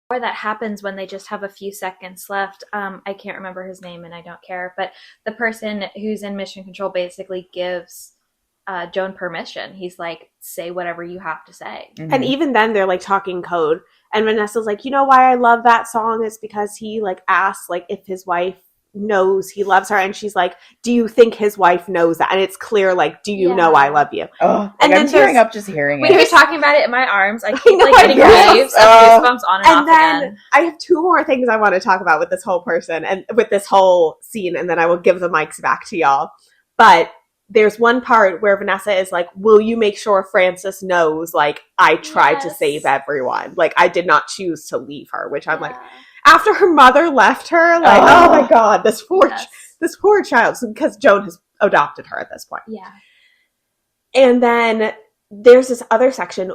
Or that happens when they just have a few seconds left. I can't remember his name and I don't care. But the person who's in Mission Control basically gives Joan permission. He's like, say whatever you have to say. And even then they're like talking code. And Vanessa's like, you know why I love that song? It's because he like asked like if his wife knows he loves her. And she's like, do you think his wife knows that? And it's clear like, do you know I love you? Oh, and I'm tearing up just hearing when it. you're talking about it in my arms, I keep like getting waves of goosebumps on and off then again. I have two more things I want to talk about with this whole person and with this whole scene. And then I will give the mics back to y'all. But there's one part where Vanessa is like, will you make sure Frances knows, like, I tried to save everyone. Like, I did not choose to leave her, which I'm like, after her mother left her, like, oh my God, this poor child. Because Joan has adopted her at this point. Yeah. And then there's this other section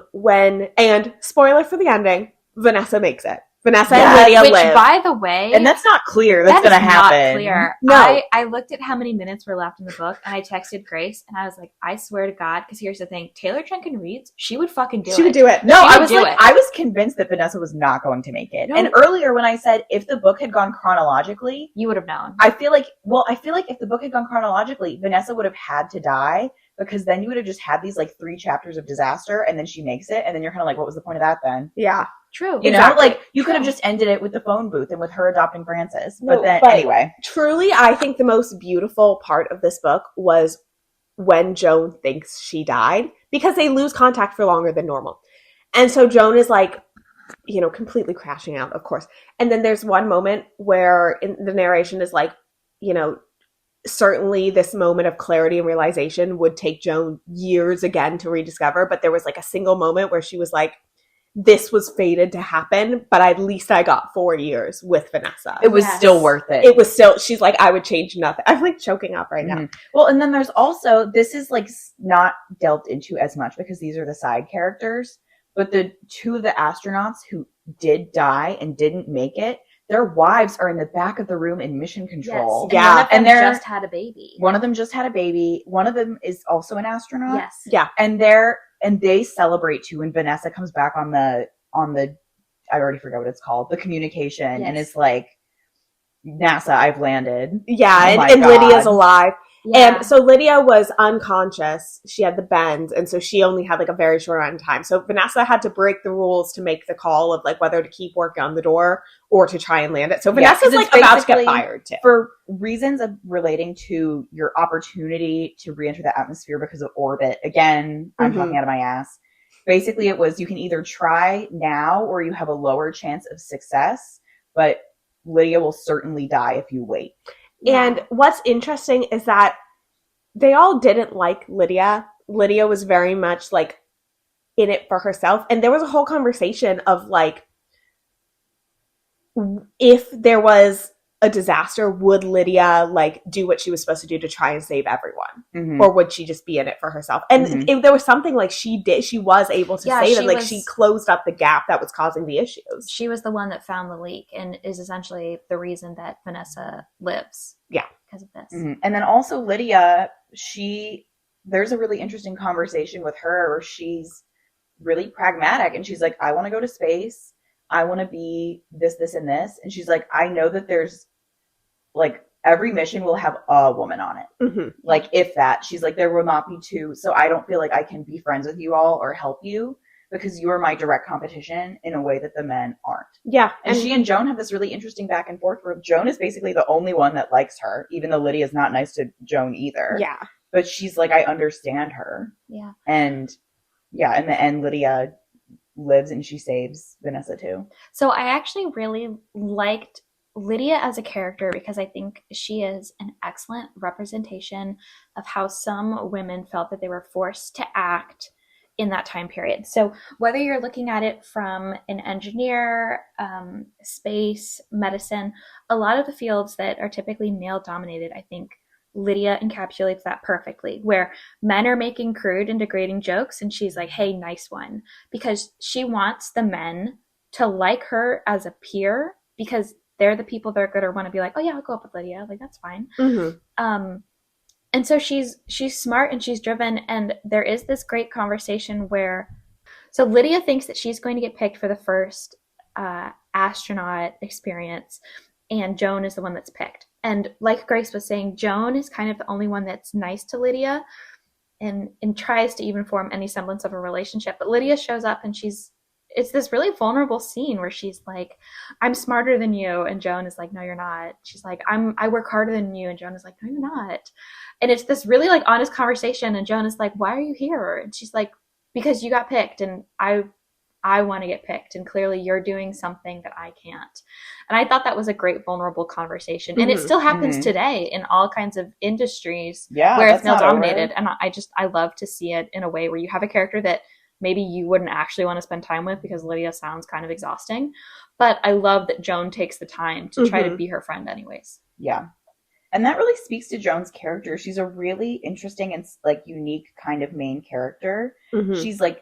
and spoiler for the ending, Vanessa makes it. Vanessa and Lydia which, live. by the way, And that's not clear. That's going to happen. Not clear. No. I looked at how many minutes were left in the book, and I texted Grace, and I was like, I swear to God, because here's the thing: Taylor Jenkins Reid, she would fucking do it. She would do it. No, She I would was do like, it. I was convinced that Vanessa was not going to make it. No. And earlier when I said if the book had gone chronologically, You would have known. I feel like if the book had gone chronologically, Vanessa would have had to die, because then you would have just had these like 3 chapters of disaster, and then she makes it, and then you're kind of like, what was the point of that then? Yeah. True. You know, Exactly. like you could have just ended it with the phone booth and with her adopting Francis. No, But then but- anyway. Truly, I think the most beautiful part of this book was when Joan thinks she died, because they lose contact for longer than normal. And so Joan is like, you know, completely crashing out, of course. And then there's one moment where the narration is like, you know, certainly this moment of clarity and realization would take Joan years again to rediscover. But there was like a single moment where she was like, this was fated to happen, but at least I got 4 years with Vanessa. It was Yes. still worth it. It was still, she's like, I would change nothing. I'm like choking up right now. Mhm. Well, and then there's also, this is like not delved into as much because these are the side characters, but the 2 of the astronauts who did die and didn't make it, their wives are in the back of the room in mission control. Yes. Yeah. And one of them And they're- just had a baby. One of them just had a baby. One of them is also an astronaut. Yes. Yeah. And they celebrate too when Vanessa comes back on the I already forgot what it's called, the communication, and Yes. it's like, NASA, I've landed. Yeah, Oh my and God. Lydia's alive. Yeah. And so Lydia was unconscious. She had the bends, and so she only had like a very short amount of time. So Vanessa had to break the rules to make the call of like whether to keep working on the door or to try and land it. So Yeah, 'cause Vanessa's it's like about to get basically- fired too. For reasons of relating to your opportunity to re-enter the atmosphere because of orbit, again, I'm Mhm. talking out of my ass. Basically, it was you can either try now or you have a lower chance of success, but Lydia will certainly die if you wait. And what's interesting is that they all didn't like Lydia. Lydia was very much like in it for herself. And there was a whole conversation of like, if there was a disaster, would Lydia like do what she was supposed to do to try and save everyone? Mhm. Or would she just be in it for herself? And Mhm. if there was something like she was able to Yeah, save it. she Like was- she closed up the gap that was causing the issues. She was the one that found the leak and is essentially the reason that Vanessa lives. Yeah. Because of this. Mhm. And then also Lydia, there's a really interesting conversation with her where she's really pragmatic and she's like, I want to go to space. I want to be this, this, and this. And she's like, I know that there's like every mission will have a woman on it. Mm-hmm. Like if that, she's like, there will not be 2. So I don't feel like I can be friends with you all or help you because you are my direct competition in a way that the men aren't. Yeah. And she and Joan have this really interesting back and forth where Joan is basically the only one that likes her, even though Lydia's not nice to Joan either. yeah. But she's like, I understand her. Yeah. And yeah, in the end, Lydia lives and she saves Vanessa too. So I actually really liked Lydia as a character because I think she is an excellent representation of how some women felt that they were forced to act in that time period. So whether you're looking at it from an engineer, space, medicine, a lot of the fields that are typically male dominated, I think Lydia encapsulates that perfectly, where men are making crude and degrading jokes and she's like, hey, nice one, because she wants the men to like her as a peer because they're the people that are going to want to be like, oh yeah, I'll go up with Lydia. Like, that's fine. Mm-hmm. And so she's smart and she's driven. And there is this great conversation where, so Lydia thinks that she's going to get picked for the first astronaut experience. And Joan is the one that's picked. And like Grace was saying, Joan is kind of the only one that's nice to Lydia and tries to even form any semblance of a relationship. But Lydia shows up and it's this really vulnerable scene where she's like, I'm smarter than you. And Joan is like, no, you're not. She's like, I work harder than you. And Joan is like, no, you're not. And it's this really like honest conversation. And Joan is like, why are you here? And she's like, because you got picked and I want to get picked. And clearly you're doing something that I can't. And I thought that was a great vulnerable conversation. And it still happens today in all kinds of industries where it's male dominated. And I love to see it in a way where you have a character that maybe you wouldn't actually want to spend time with because Lydia sounds kind of exhausting. But I love that Joan takes the time to try to be her friend anyways. Yeah. And that really speaks to Joan's character. She's a really interesting and like unique kind of main character. Mm-hmm.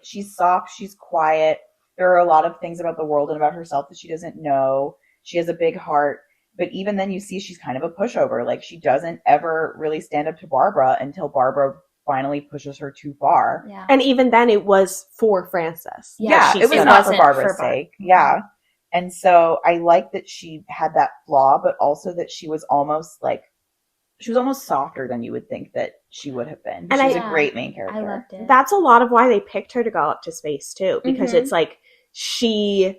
She's soft, she's quiet. There are a lot of things about the world and about herself that she doesn't know. She has a big heart, but even then you see she's kind of a pushover. Like she doesn't ever really stand up to Barbara until Barbara finally pushes her too far. Yeah. And even then it was for Frances. Yeah, it was not for Barbara's sake. Yeah. And so I like that she had that flaw, but also that she was almost softer than you would think that she would have been. And she's a great main character. I loved it. That's a lot of why they picked her to go up to space too, because it's like she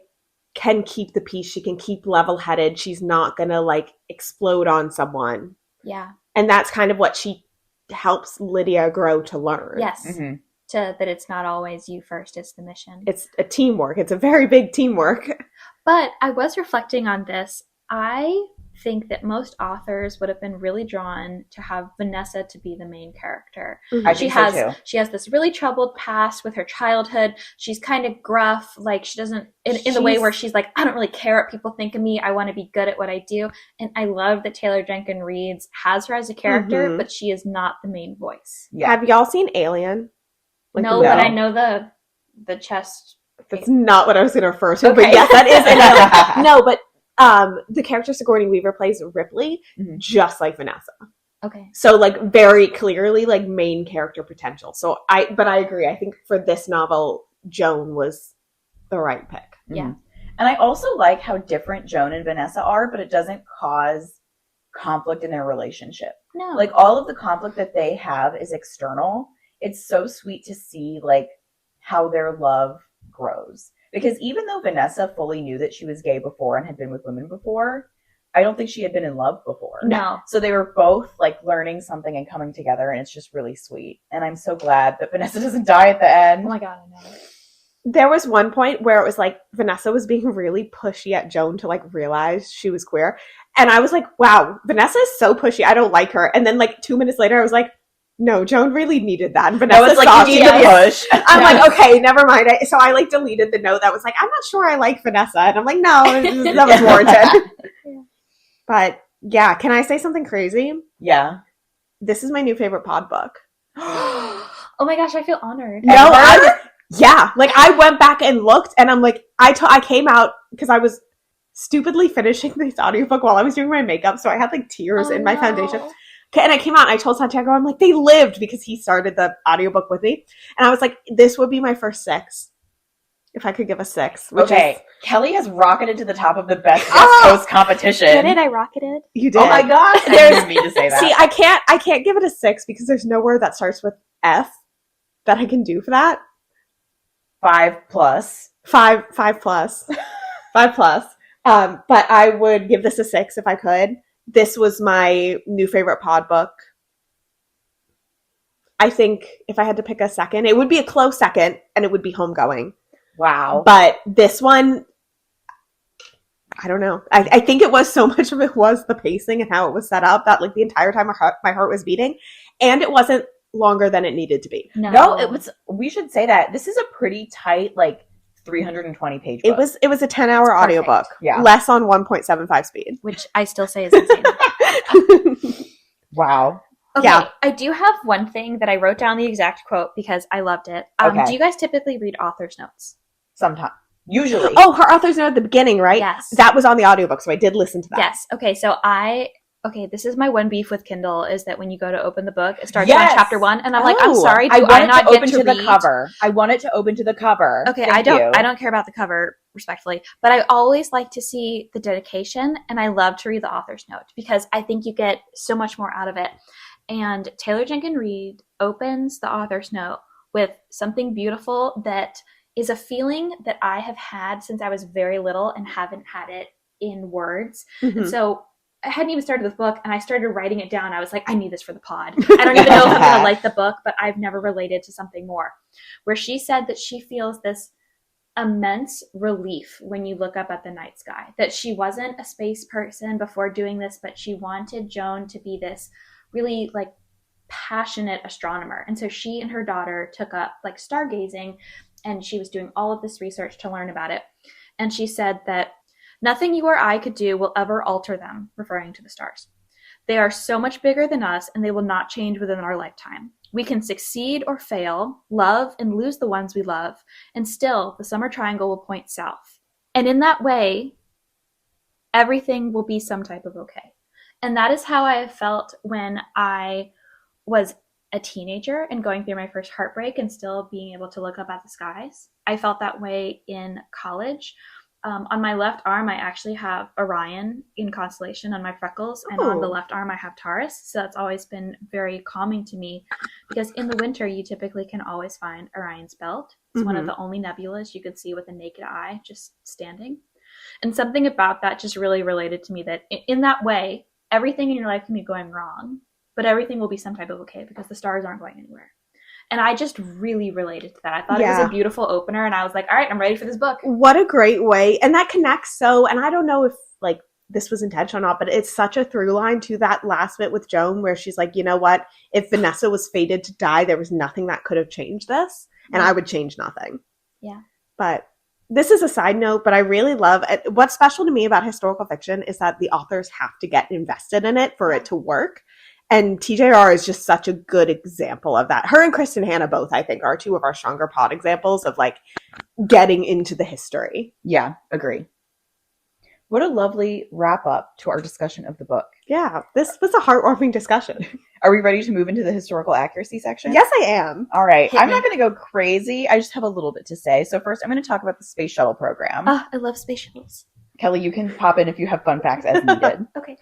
can keep the peace, she can keep level-headed, she's not gonna like explode on someone. Yeah. And that's kind of what she helps Lydia grow to learn. Yes. That it's not always you first, it's the mission. It's a teamwork. It's a very big teamwork. But I was reflecting on this. I think that most authors would have been really drawn to have Vanessa to be the main character. I think so too. She has this really troubled past with her childhood. She's kind of gruff, like she doesn't in the way where she's like, I don't really care what people think of me. I want to be good at what I do. And I love that Taylor Jenkins Reid has her as a character, but she is not the main voice. Yeah. Have y'all seen Alien? Like no, but I know the chest. That's not what I was going to refer to, but yes, that is an Alien. No, but the character Sigourney Weaver plays Ripley, just like Vanessa. Okay. So like very clearly like main character potential. So I agree. I think for this novel, Joan was the right pick. Yeah. And I also like how different Joan and Vanessa are, but it doesn't cause conflict in their relationship. No. Like all of the conflict that they have is external. It's so sweet to see like how their love grows. Because even though Vanessa fully knew that she was gay before and had been with women before, I don't think she had been in love before. No. So they were both like learning something and coming together, and it's just really sweet. And I'm so glad that Vanessa doesn't die at the end. Oh my God, I know. There was one point where it was like Vanessa was being really pushy at Joan to like realize she was queer. And I was like, wow, Vanessa is so pushy. I don't like her. And then like 2 minutes later, I was like, no, Joan really needed that. And Vanessa like, you need the push. I'm like, okay, never mind. So I like deleted the note that was like, I'm not sure I like Vanessa. And I'm like, no, that was warranted. But yeah, can I say something crazy? Yeah. This is my new favorite pod book. Oh my gosh, I feel honored. No, yeah. Like I went back and looked and I'm like, I came out because I was stupidly finishing this audiobook while I was doing my makeup. So I had like tears in my foundation. And I came out and I told Santiago, I'm like, they lived because he started the audiobook with me. And I was like, this would be my first 6. If I could give a 6. Kelly has rocketed to the top of the best post competition. Did I rocketed? You did. Oh my God. I didn't mean to say that. See, I can't give it a 6 because there's nowhere that starts with F that I can do for that. 5 plus. 5 plus. 5 plus. But I would give this a 6 if I could. This was my new favorite pod book. I think if I had to pick a second, it would be a close second, and it would be Homegoing. Wow. But this one, I don't know. I think it was so much of it was the pacing and how it was set up that like the entire time my heart was beating, and it wasn't longer than it needed to be. No, it was. We should say that this is a pretty tight, like 320 page book. It was a 10-hour audiobook. Yeah. Less on 1.75 speed. Which I still say is insane. Wow. Okay, yeah. I do have one thing that I wrote down the exact quote because I loved it. Okay. Do you guys typically read author's notes? Sometimes. Usually. Oh, her author's note at the beginning, right? Yes. That was on the audiobook, so I did listen to that. Yes. Okay, so this is my one beef with Kindle is that when you go to open the book, it starts on chapter 1, and I'm like, I'm sorry, do I not get to read? The cover? I want it to open to the cover. Okay, I don't care about the cover, respectfully, but I always like to see the dedication, and I love to read the author's note because I think you get so much more out of it. And Taylor Jenkins Reid opens the author's note with something beautiful that is a feeling that I have had since I was very little and haven't had it in words. Mm-hmm. And so I hadn't even started this book, and I started writing it down. I was like, I need this for the pod. I don't even know if I'm going to like the book, but I've never related to something more. Where she said that she feels this immense relief when you look up at the night sky. That she wasn't a space person before doing this, but she wanted Joan to be this really like passionate astronomer. And so she and her daughter took up like stargazing, and she was doing all of this research to learn about it. And she said that nothing you or I could do will ever alter them, referring to the stars. They are so much bigger than us, and they will not change within our lifetime. We can succeed or fail, love and lose the ones we love, and still the summer triangle will point south. And in that way, everything will be some type of okay. And that is how I have felt when I was a teenager and going through my first heartbreak and still being able to look up at the skies. I felt that way in college. On my left arm, I actually have Orion in constellation on my freckles, and on the left arm, I have Taurus. So that's always been very calming to me because in the winter, you typically can always find Orion's belt. It's one of the only nebulas you could see with a naked eye just standing. And something about that just really related to me that in that way, everything in your life can be going wrong, but everything will be some type of okay because the stars aren't going anywhere. And I just really related to that. I thought it was a beautiful opener, and I was like, all right, I'm ready for this book. What a great way. And that connects so, and I don't know if like this was intentional or not, but it's such a through line to that last bit with Joan where she's like, you know what? If Vanessa was fated to die, there was nothing that could have changed this, and I would change nothing. Yeah. But this is a side note, but I really love it. What's special to me about historical fiction is that the authors have to get invested in it for it to work. And TJR is just such a good example of that. Her and Kristen Hanna both, I think, are two of our stronger pod examples of like getting into the history. Yeah, agree. What a lovely wrap up to our discussion of the book. Yeah, this was a heartwarming discussion. Are we ready to move into the historical accuracy section? Yes, I am. All right. I'm not going to go crazy. I just have a little bit to say. So first, I'm going to talk about the space shuttle program. Oh, I love space shuttles. Kelly, you can pop in if you have fun facts as needed. Okay.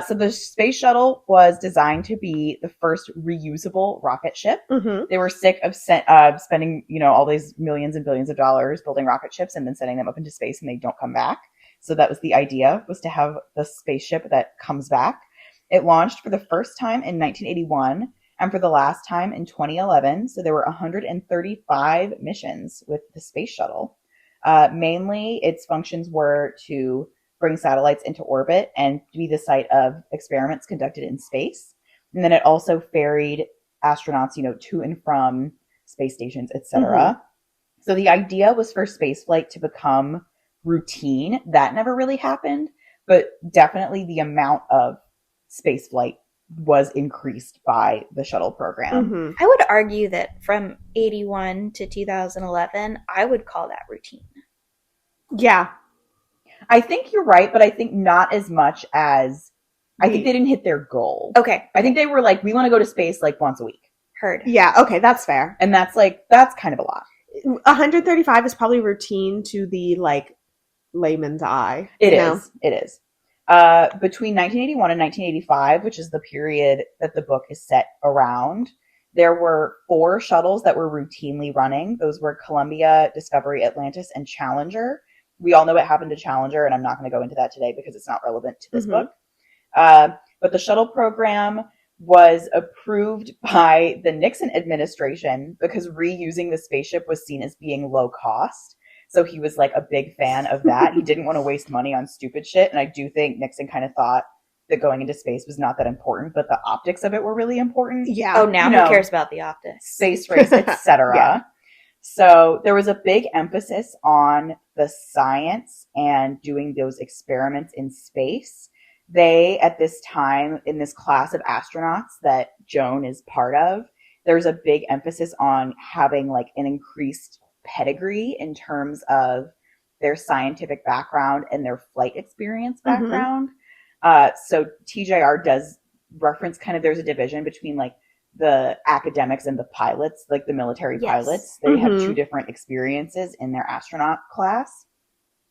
So the space shuttle was designed to be the first reusable rocket ship. Mm-hmm. They were sick of spending, all these millions and billions of dollars building rocket ships and then sending them up into space and they don't come back. So that was the idea, was to have the spaceship that comes back. It launched for the first time in 1981 and for the last time in 2011. So there were 135 missions with the space shuttle. Mainly, its functions were to bring satellites into orbit and be the site of experiments conducted in space. And then it also ferried astronauts, to and from space stations, etc. Mm-hmm. So the idea was for spaceflight to become routine. That never really happened, but definitely the amount of spaceflight was increased by the shuttle program. Mm-hmm. I would argue that from 81 to 2011, I would call that routine. Yeah. I think you're right, but I think not as much as I think they didn't hit their goal. Okay. I think they were like, we want to go to space like once a week. Heard. Yeah, okay, that's fair. And that's kind of a lot. 135 is probably routine to the like layman's eye. It is. Between 1981 and 1985, which is the period that the book is set around, there were 4 shuttles that were routinely running. Those were Columbia, Discovery, Atlantis, and Challenger. We all know what happened to Challenger, and I'm not going to go into that today because it's not relevant to this book. But the shuttle program was approved by the Nixon administration because reusing the spaceship was seen as being low cost. So he was like a big fan of that. He didn't want to waste money on stupid shit. And I do think Nixon kind of thought that going into space was not that important, but the optics of it were really important. Yeah. Oh, now who cares about the optics? Space race, etc. Yeah. So there was a big emphasis on the science and doing those experiments in space. They, at this time, in this class of astronauts that Joan is part of, there's a big emphasis on having like an increased pedigree in terms of their scientific background and their flight experience background. So TJR does reference kind of, there's a division between like the academics and the pilots, like the military pilots. They have 2 different experiences in their astronaut class.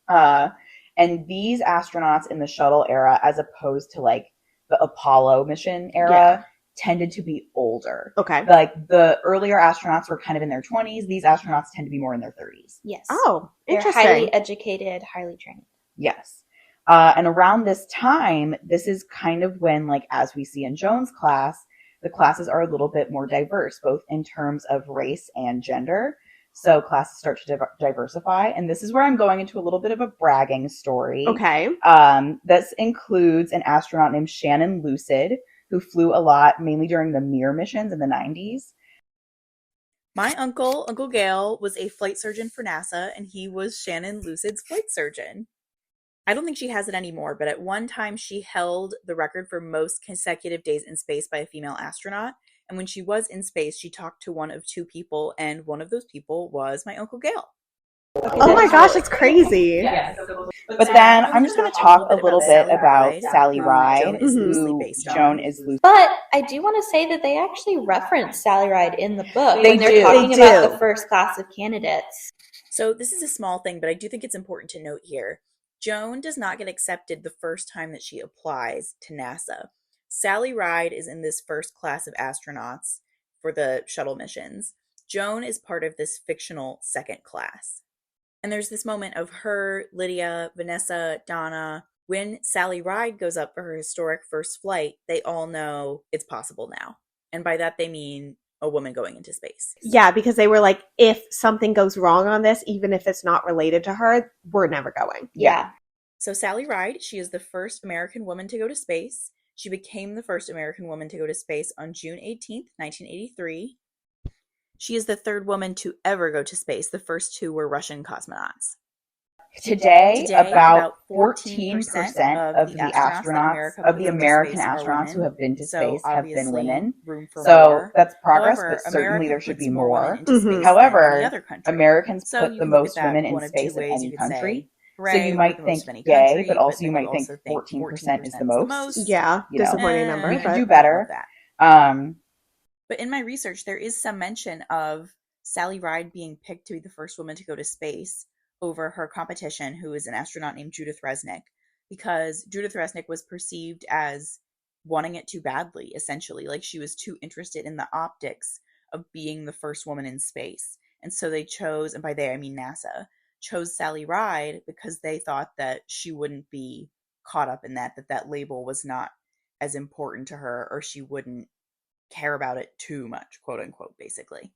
And these astronauts in the shuttle era, as opposed to like the Apollo mission era, tended to be older. Okay. Like the earlier astronauts were kind of in their 20s. These astronauts tend to be more in their 30s. Yes. Oh, interesting. They're highly educated, highly trained. Yes. And around this time, this is kind of when, like, as we see in Joan's class, the classes are a little bit more diverse, both in terms of race and gender. So classes start to diversify. And this is where I'm going into a little bit of a bragging story. Okay. This includes an astronaut named Shannon Lucid, who flew a lot, mainly during the Mir missions in the 90s. My uncle, Uncle Gale, was a flight surgeon for NASA, and he was Shannon Lucid's flight surgeon. I don't think she has it anymore, but at one time she held the record for most consecutive days in space by a female astronaut. And when she was in space, she talked to one of two people, and one of those people was my Uncle Gail. Oh my gosh, that's crazy. Yes. But then I'm just going to talk a little bit about Sally Ride, who Joan is loose. But I do want to say that they actually reference Sally Ride in the book They when they're do. talking They about do. the first class of candidates. So this is a small thing, but I do think it's important to note here. Joan does not get accepted the first time that she applies to NASA. Sally Ride is in this first class of astronauts for the shuttle missions. Joan is part of this fictional second class. And there's this moment of her, Lydia, Vanessa, Donna. When Sally Ride goes up for her historic first flight, they all know it's possible now. And by that they mean a woman going into space. Yeah, because they were like, if something goes wrong on this, even if it's not related to her, we're never going. Yeah. So Sally Ride, she is the first American woman to go to space. She became the first American woman to go to space on June 18th, 1983. She is the third woman to ever go to space. The first two were Russian cosmonauts. Today, about 14% of the astronauts, of the American astronauts who have been to space have been women. So that's progress, but certainly there should be more. However, Americans put the most women in space of any country. So you might think yay, but also you might think 14% is the most. Yeah, You know, disappointing number. we could but- do better. But in my research, there is some mention of Sally Ride being picked to be the first woman to go to space over her competition, who is an astronaut named Judith Resnick, because Judith Resnick was perceived as wanting it too badly, essentially. Like, she was too interested in the optics of being the first woman in space. And so they chose, and by they I mean NASA, chose Sally Ride because they thought that she wouldn't be caught up in that label was not as important to her, or she wouldn't care about it too much, quote unquote, basically.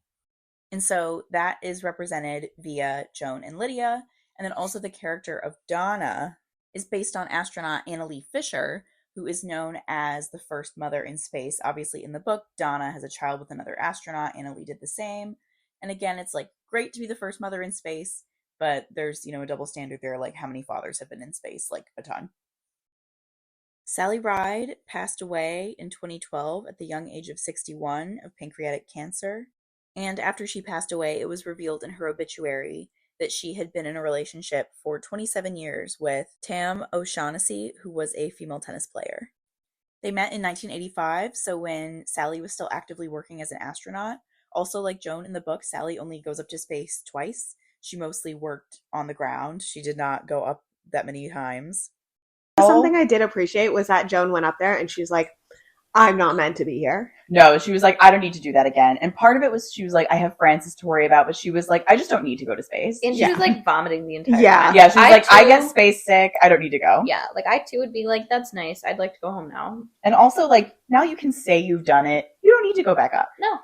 And so that is represented via Joan and Lydia. And then also the character of Donna is based on astronaut Annalee Fisher, who is known as the first mother in space. Obviously, in the book, Donna has a child with another astronaut. Annalee did the same. And again, it's like great to be the first mother in space, but there's, a double standard there, like how many fathers have been in space, like a ton. Sally Ride passed away in 2012 at the young age of 61 of pancreatic cancer. And after she passed away, it was revealed in her obituary that she had been in a relationship for 27 years with Tam O'Shaughnessy, who was a female tennis player. They met in 1985, so when Sally was still actively working as an astronaut. Also, like Joan in the book, Sally only goes up to space twice. She mostly worked on the ground. She did not go up that many times. Something I did appreciate was that Joan went up there and she's like, I'm not meant to be here. No, she was like, I don't need to do that again. And part of it was she was like, I have Francis to worry about, but she was like, I just don't need to go to space. And she was like vomiting the entire time. Yeah, she was like, I get space sick. I don't need to go. Yeah, like I too would be like, that's nice. I'd like to go home now. And also, like, now you can say you've done it. You don't need to go back up. No.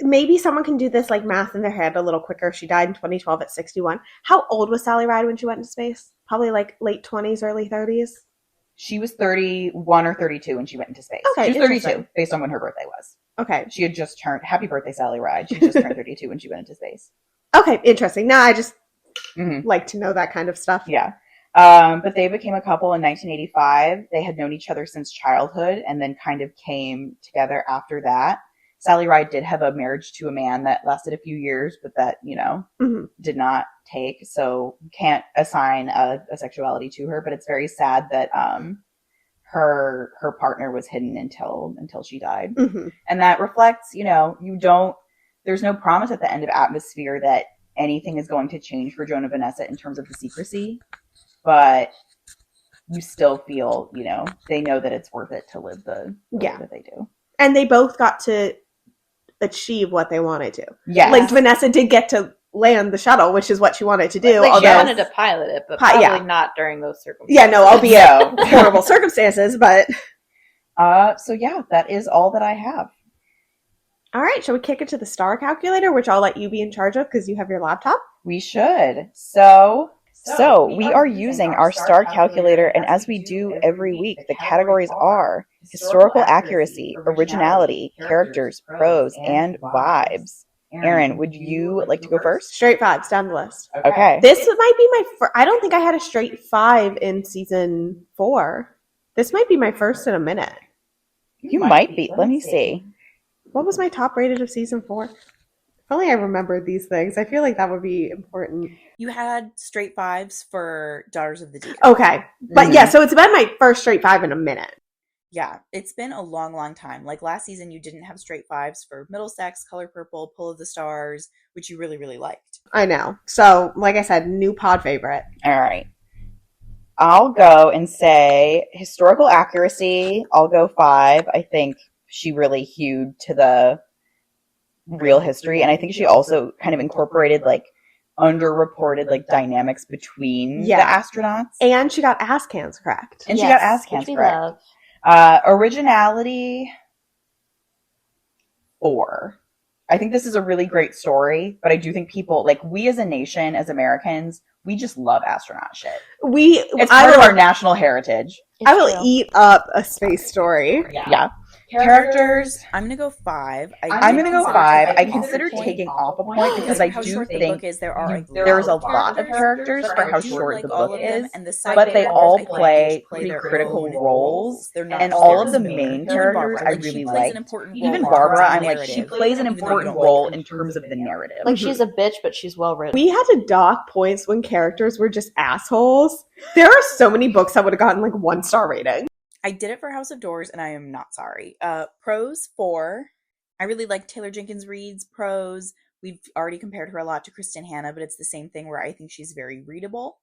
Maybe someone can do this like math in their head a little quicker. She died in 2012 at 61. How old was Sally Ride when she went into space? Probably like late 20s, early 30s. She was 31 or 32 when she went into space. Okay, she was 32 based on when her birthday was. Okay. She had just turned, happy birthday, Sally Ride. She just turned 32 when she went into space. Okay, interesting. Now I just like to know that kind of stuff. Yeah. But they became a couple in 1985. They had known each other since childhood and then kind of came together after that. Sally Ride did have a marriage to a man that lasted a few years, but that, did not take. So can't assign a sexuality to her, but it's very sad that her partner was hidden until she died. And that reflects, there's no promise at the end of Atmosphere that anything is going to change for Joan and Vanessa in terms of the secrecy, but you still feel, they know that it's worth it to live the way that they do. And they both got to achieve what they wanted to. Yeah. Like Vanessa did get to land the shuttle, which is what she wanted to do. Like she wanted to pilot it, but probably not during those circumstances. Yeah, no, albeit horrible circumstances, but so yeah, that is all that I have. All right, shall we kick it to the star calculator, which I'll let you be in charge of because you have your laptop? We should. So we are using our star calculator, and as we do every week, the categories are historical accuracy, originality, characters, prose, and vibes. Erin, would you like to go first? Straight fives down the list. Okay. This might be my first. I don't think I had a straight 5 in season 4. This might be my first in a minute. You might be. Let me see. What was my top rated of season 4? If only I remembered these things. I feel like that would be important. You had straight 5s for Daughters of the Deep. Okay. But yeah, so it's been my first straight 5 in a minute. Yeah, it's been a long, long time. Like last season, you didn't have straight 5s for Middlesex, Color Purple, Pull of the Stars, which you really, really liked. I know. So, like I said, new pod favorite. All right. I'll go and say historical accuracy. I'll go 5. I think she really hewed to the real history. And I think she also kind of incorporated like underreported like dynamics between the astronauts. And she got ass cans correct. And she got ass cans correct. Originality 4. I think this is a really great story, but I do think people, like we as a nation, as Americans, we just love astronaut shit. It's part of our national heritage. I will eat up a space story. Yeah. Characters. I'm gonna go 5. I'm gonna go 5. I consider taking off a point because I do think there's a lot of characters for how short the book is, but they all play pretty critical roles, and all of the main characters I really like. Even Barbara, I'm like, she plays an important role in terms of the narrative. Like, she's a bitch, but she's well written. We had to dock points when characters were just assholes. There are so many books that would have gotten like 1-star rating. I did it for House of Doors, and I am not sorry. Prose 4. I really like Taylor Jenkins Reid's prose. We've already compared her a lot to Kristen Hanna, but it's the same thing where I think she's very readable.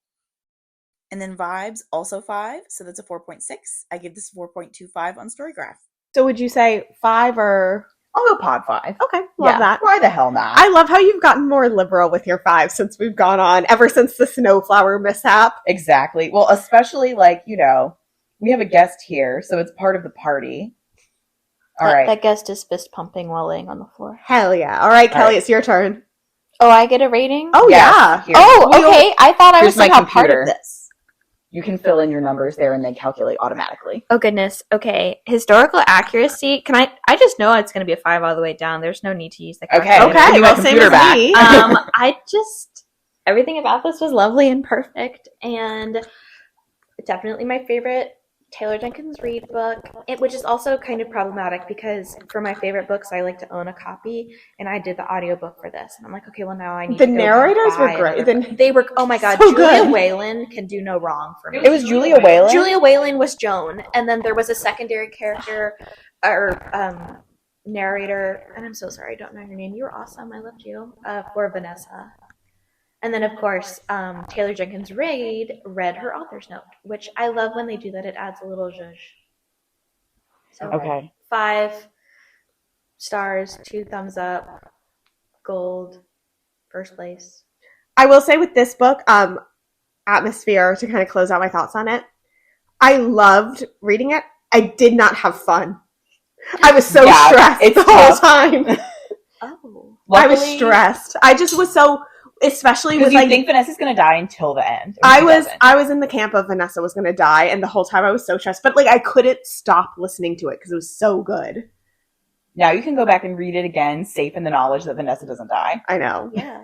And then Vibes, also 5, so that's a 4.6. I give this 4.25 on Storygraph. So would you say 5 or... I'll go pod 5. Okay, love that. Why the hell not? I love how you've gotten more liberal with your 5 since we've gone on, ever since the snowflower mishap. Exactly. Well, especially like, you know, we have a guest here, so it's part of the party. All right. That guest is fist pumping while laying on the floor. Hell yeah. All right, Kelly, it's your turn. Oh, I get a rating? Oh, yeah. Here. Okay. I thought I was somehow part of this. You can fill in your numbers there and they calculate automatically. Oh, goodness. Okay. Historical accuracy. I just know it's going to be a 5 all the way down. There's no need to use the calculator. Okay. Well, same as me. Everything about this was lovely and perfect, and definitely my favorite Taylor Jenkins Reid book, which is also kind of problematic because for my favorite books, I like to own a copy, and I did the audiobook for this. And I'm like, okay, well, now I need to go narrators were great. They were, oh my God, so Julia good. Whalen can do no wrong for me. It was Julia Whalen? Julia Whalen was Joan, and then there was a secondary character, or narrator, and I'm so sorry, I don't know your name. You were awesome. I loved you. For Vanessa. And then, of course, Taylor Jenkins Reid read her author's note, which I love when they do that. It adds a little zhuzh. So, okay. 5 stars, 2 thumbs up, gold, first place. I will say with this book, Atmosphere, to kind of close out my thoughts on it, I loved reading it. I did not have fun. I was so stressed the whole time. Oh. I was stressed. I just was so... Especially with you think Vanessa's going to die until the end. I was in the camp of Vanessa was going to die, and the whole time I was so stressed. But like I couldn't stop listening to it because it was so good. Now you can go back and read it again, safe in the knowledge that Vanessa doesn't die. I know. Yeah.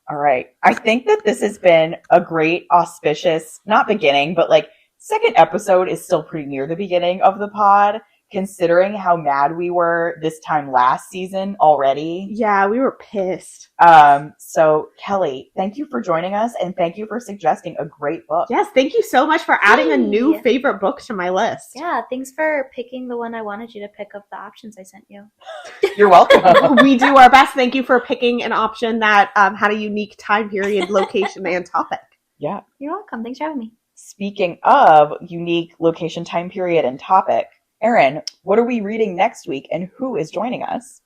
All right. I think that this has been a great, auspicious, not beginning, but like second episode is still pretty near the beginning of the pod. Considering how mad we were this time last season already. Yeah, we were pissed. So Kelly, thank you for joining us and thank you for suggesting a great book. Yes, thank you so much for adding a new favorite book to my list. Yeah, thanks for picking the one I wanted you to pick of the options I sent you. You're welcome. We do our best. Thank you for picking an option that had a unique time period, location, and topic. Yeah. You're welcome. Thanks for having me. Speaking of unique location, time period, and topic, Erin, what are we reading next week and who is joining us?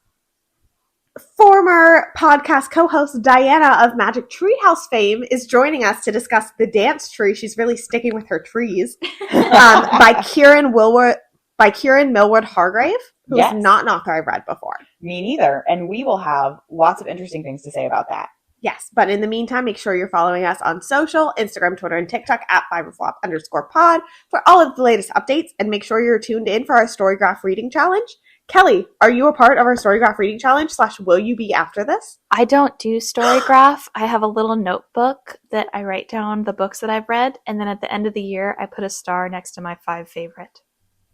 Former podcast co-host Diana of Magic Treehouse fame is joining us to discuss The Dance Tree. She's really sticking with her trees. By Kieran Millward Hargrave, who is not an author I've read before. Me neither. And we will have lots of interesting things to say about that. Yes, but in the meantime, make sure you're following us on social, Instagram, Twitter, and TikTok at @5flop_pod for all of the latest updates. And make sure you're tuned in for our Storygraph reading challenge. Kelly, are you a part of our Storygraph reading challenge / will you be after this? I don't do Storygraph. I have a little notebook that I write down the books that I've read, and then at the end of the year, I put a star next to my 5 favorite.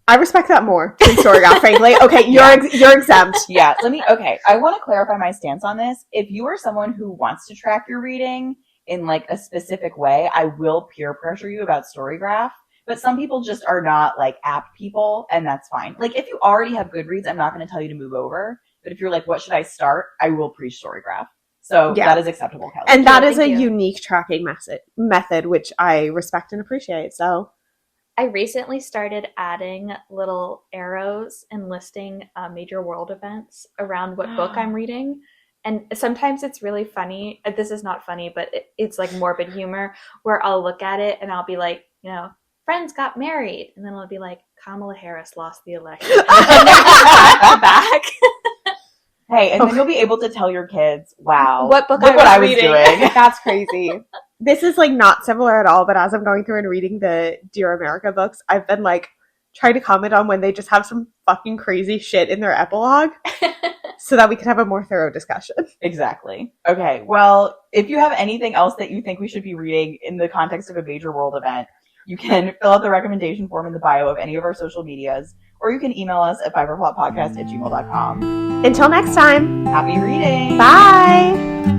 I respect that more than Storygraph, frankly. Okay, you're exempt. Yeah, okay, I want to clarify my stance on this. If you are someone who wants to track your reading in like a specific way, I will peer pressure you about Storygraph. But some people just are not like app people, and that's fine. Like if you already have Goodreads, I'm not going to tell you to move over. But if you're like, what should I start? I will preach Storygraph. So that is acceptable, Kelly. And that is a unique tracking method, which I respect and appreciate. So I recently started adding little arrows and listing major world events around what book I'm reading. And sometimes it's really funny. This is not funny, but it's like morbid humor where I'll look at it and I'll be like, friends got married. And then I'll be like, Kamala Harris lost the election. And then back. Hey, and then you'll be able to tell your kids, wow, what book look what I was reading. doing. That's crazy. This is like not similar at all, but as I'm going through and reading the Dear America books, I've been like trying to comment on when they just have some fucking crazy shit in their epilogue so that we can have a more thorough discussion. Exactly. Okay, well, if you have anything else that you think we should be reading in the context of a major world event, you can fill out the recommendation form in the bio of any of our social medias, or you can email us at fiverrplotpodcast@gmail.com. Until next time, happy reading! Bye!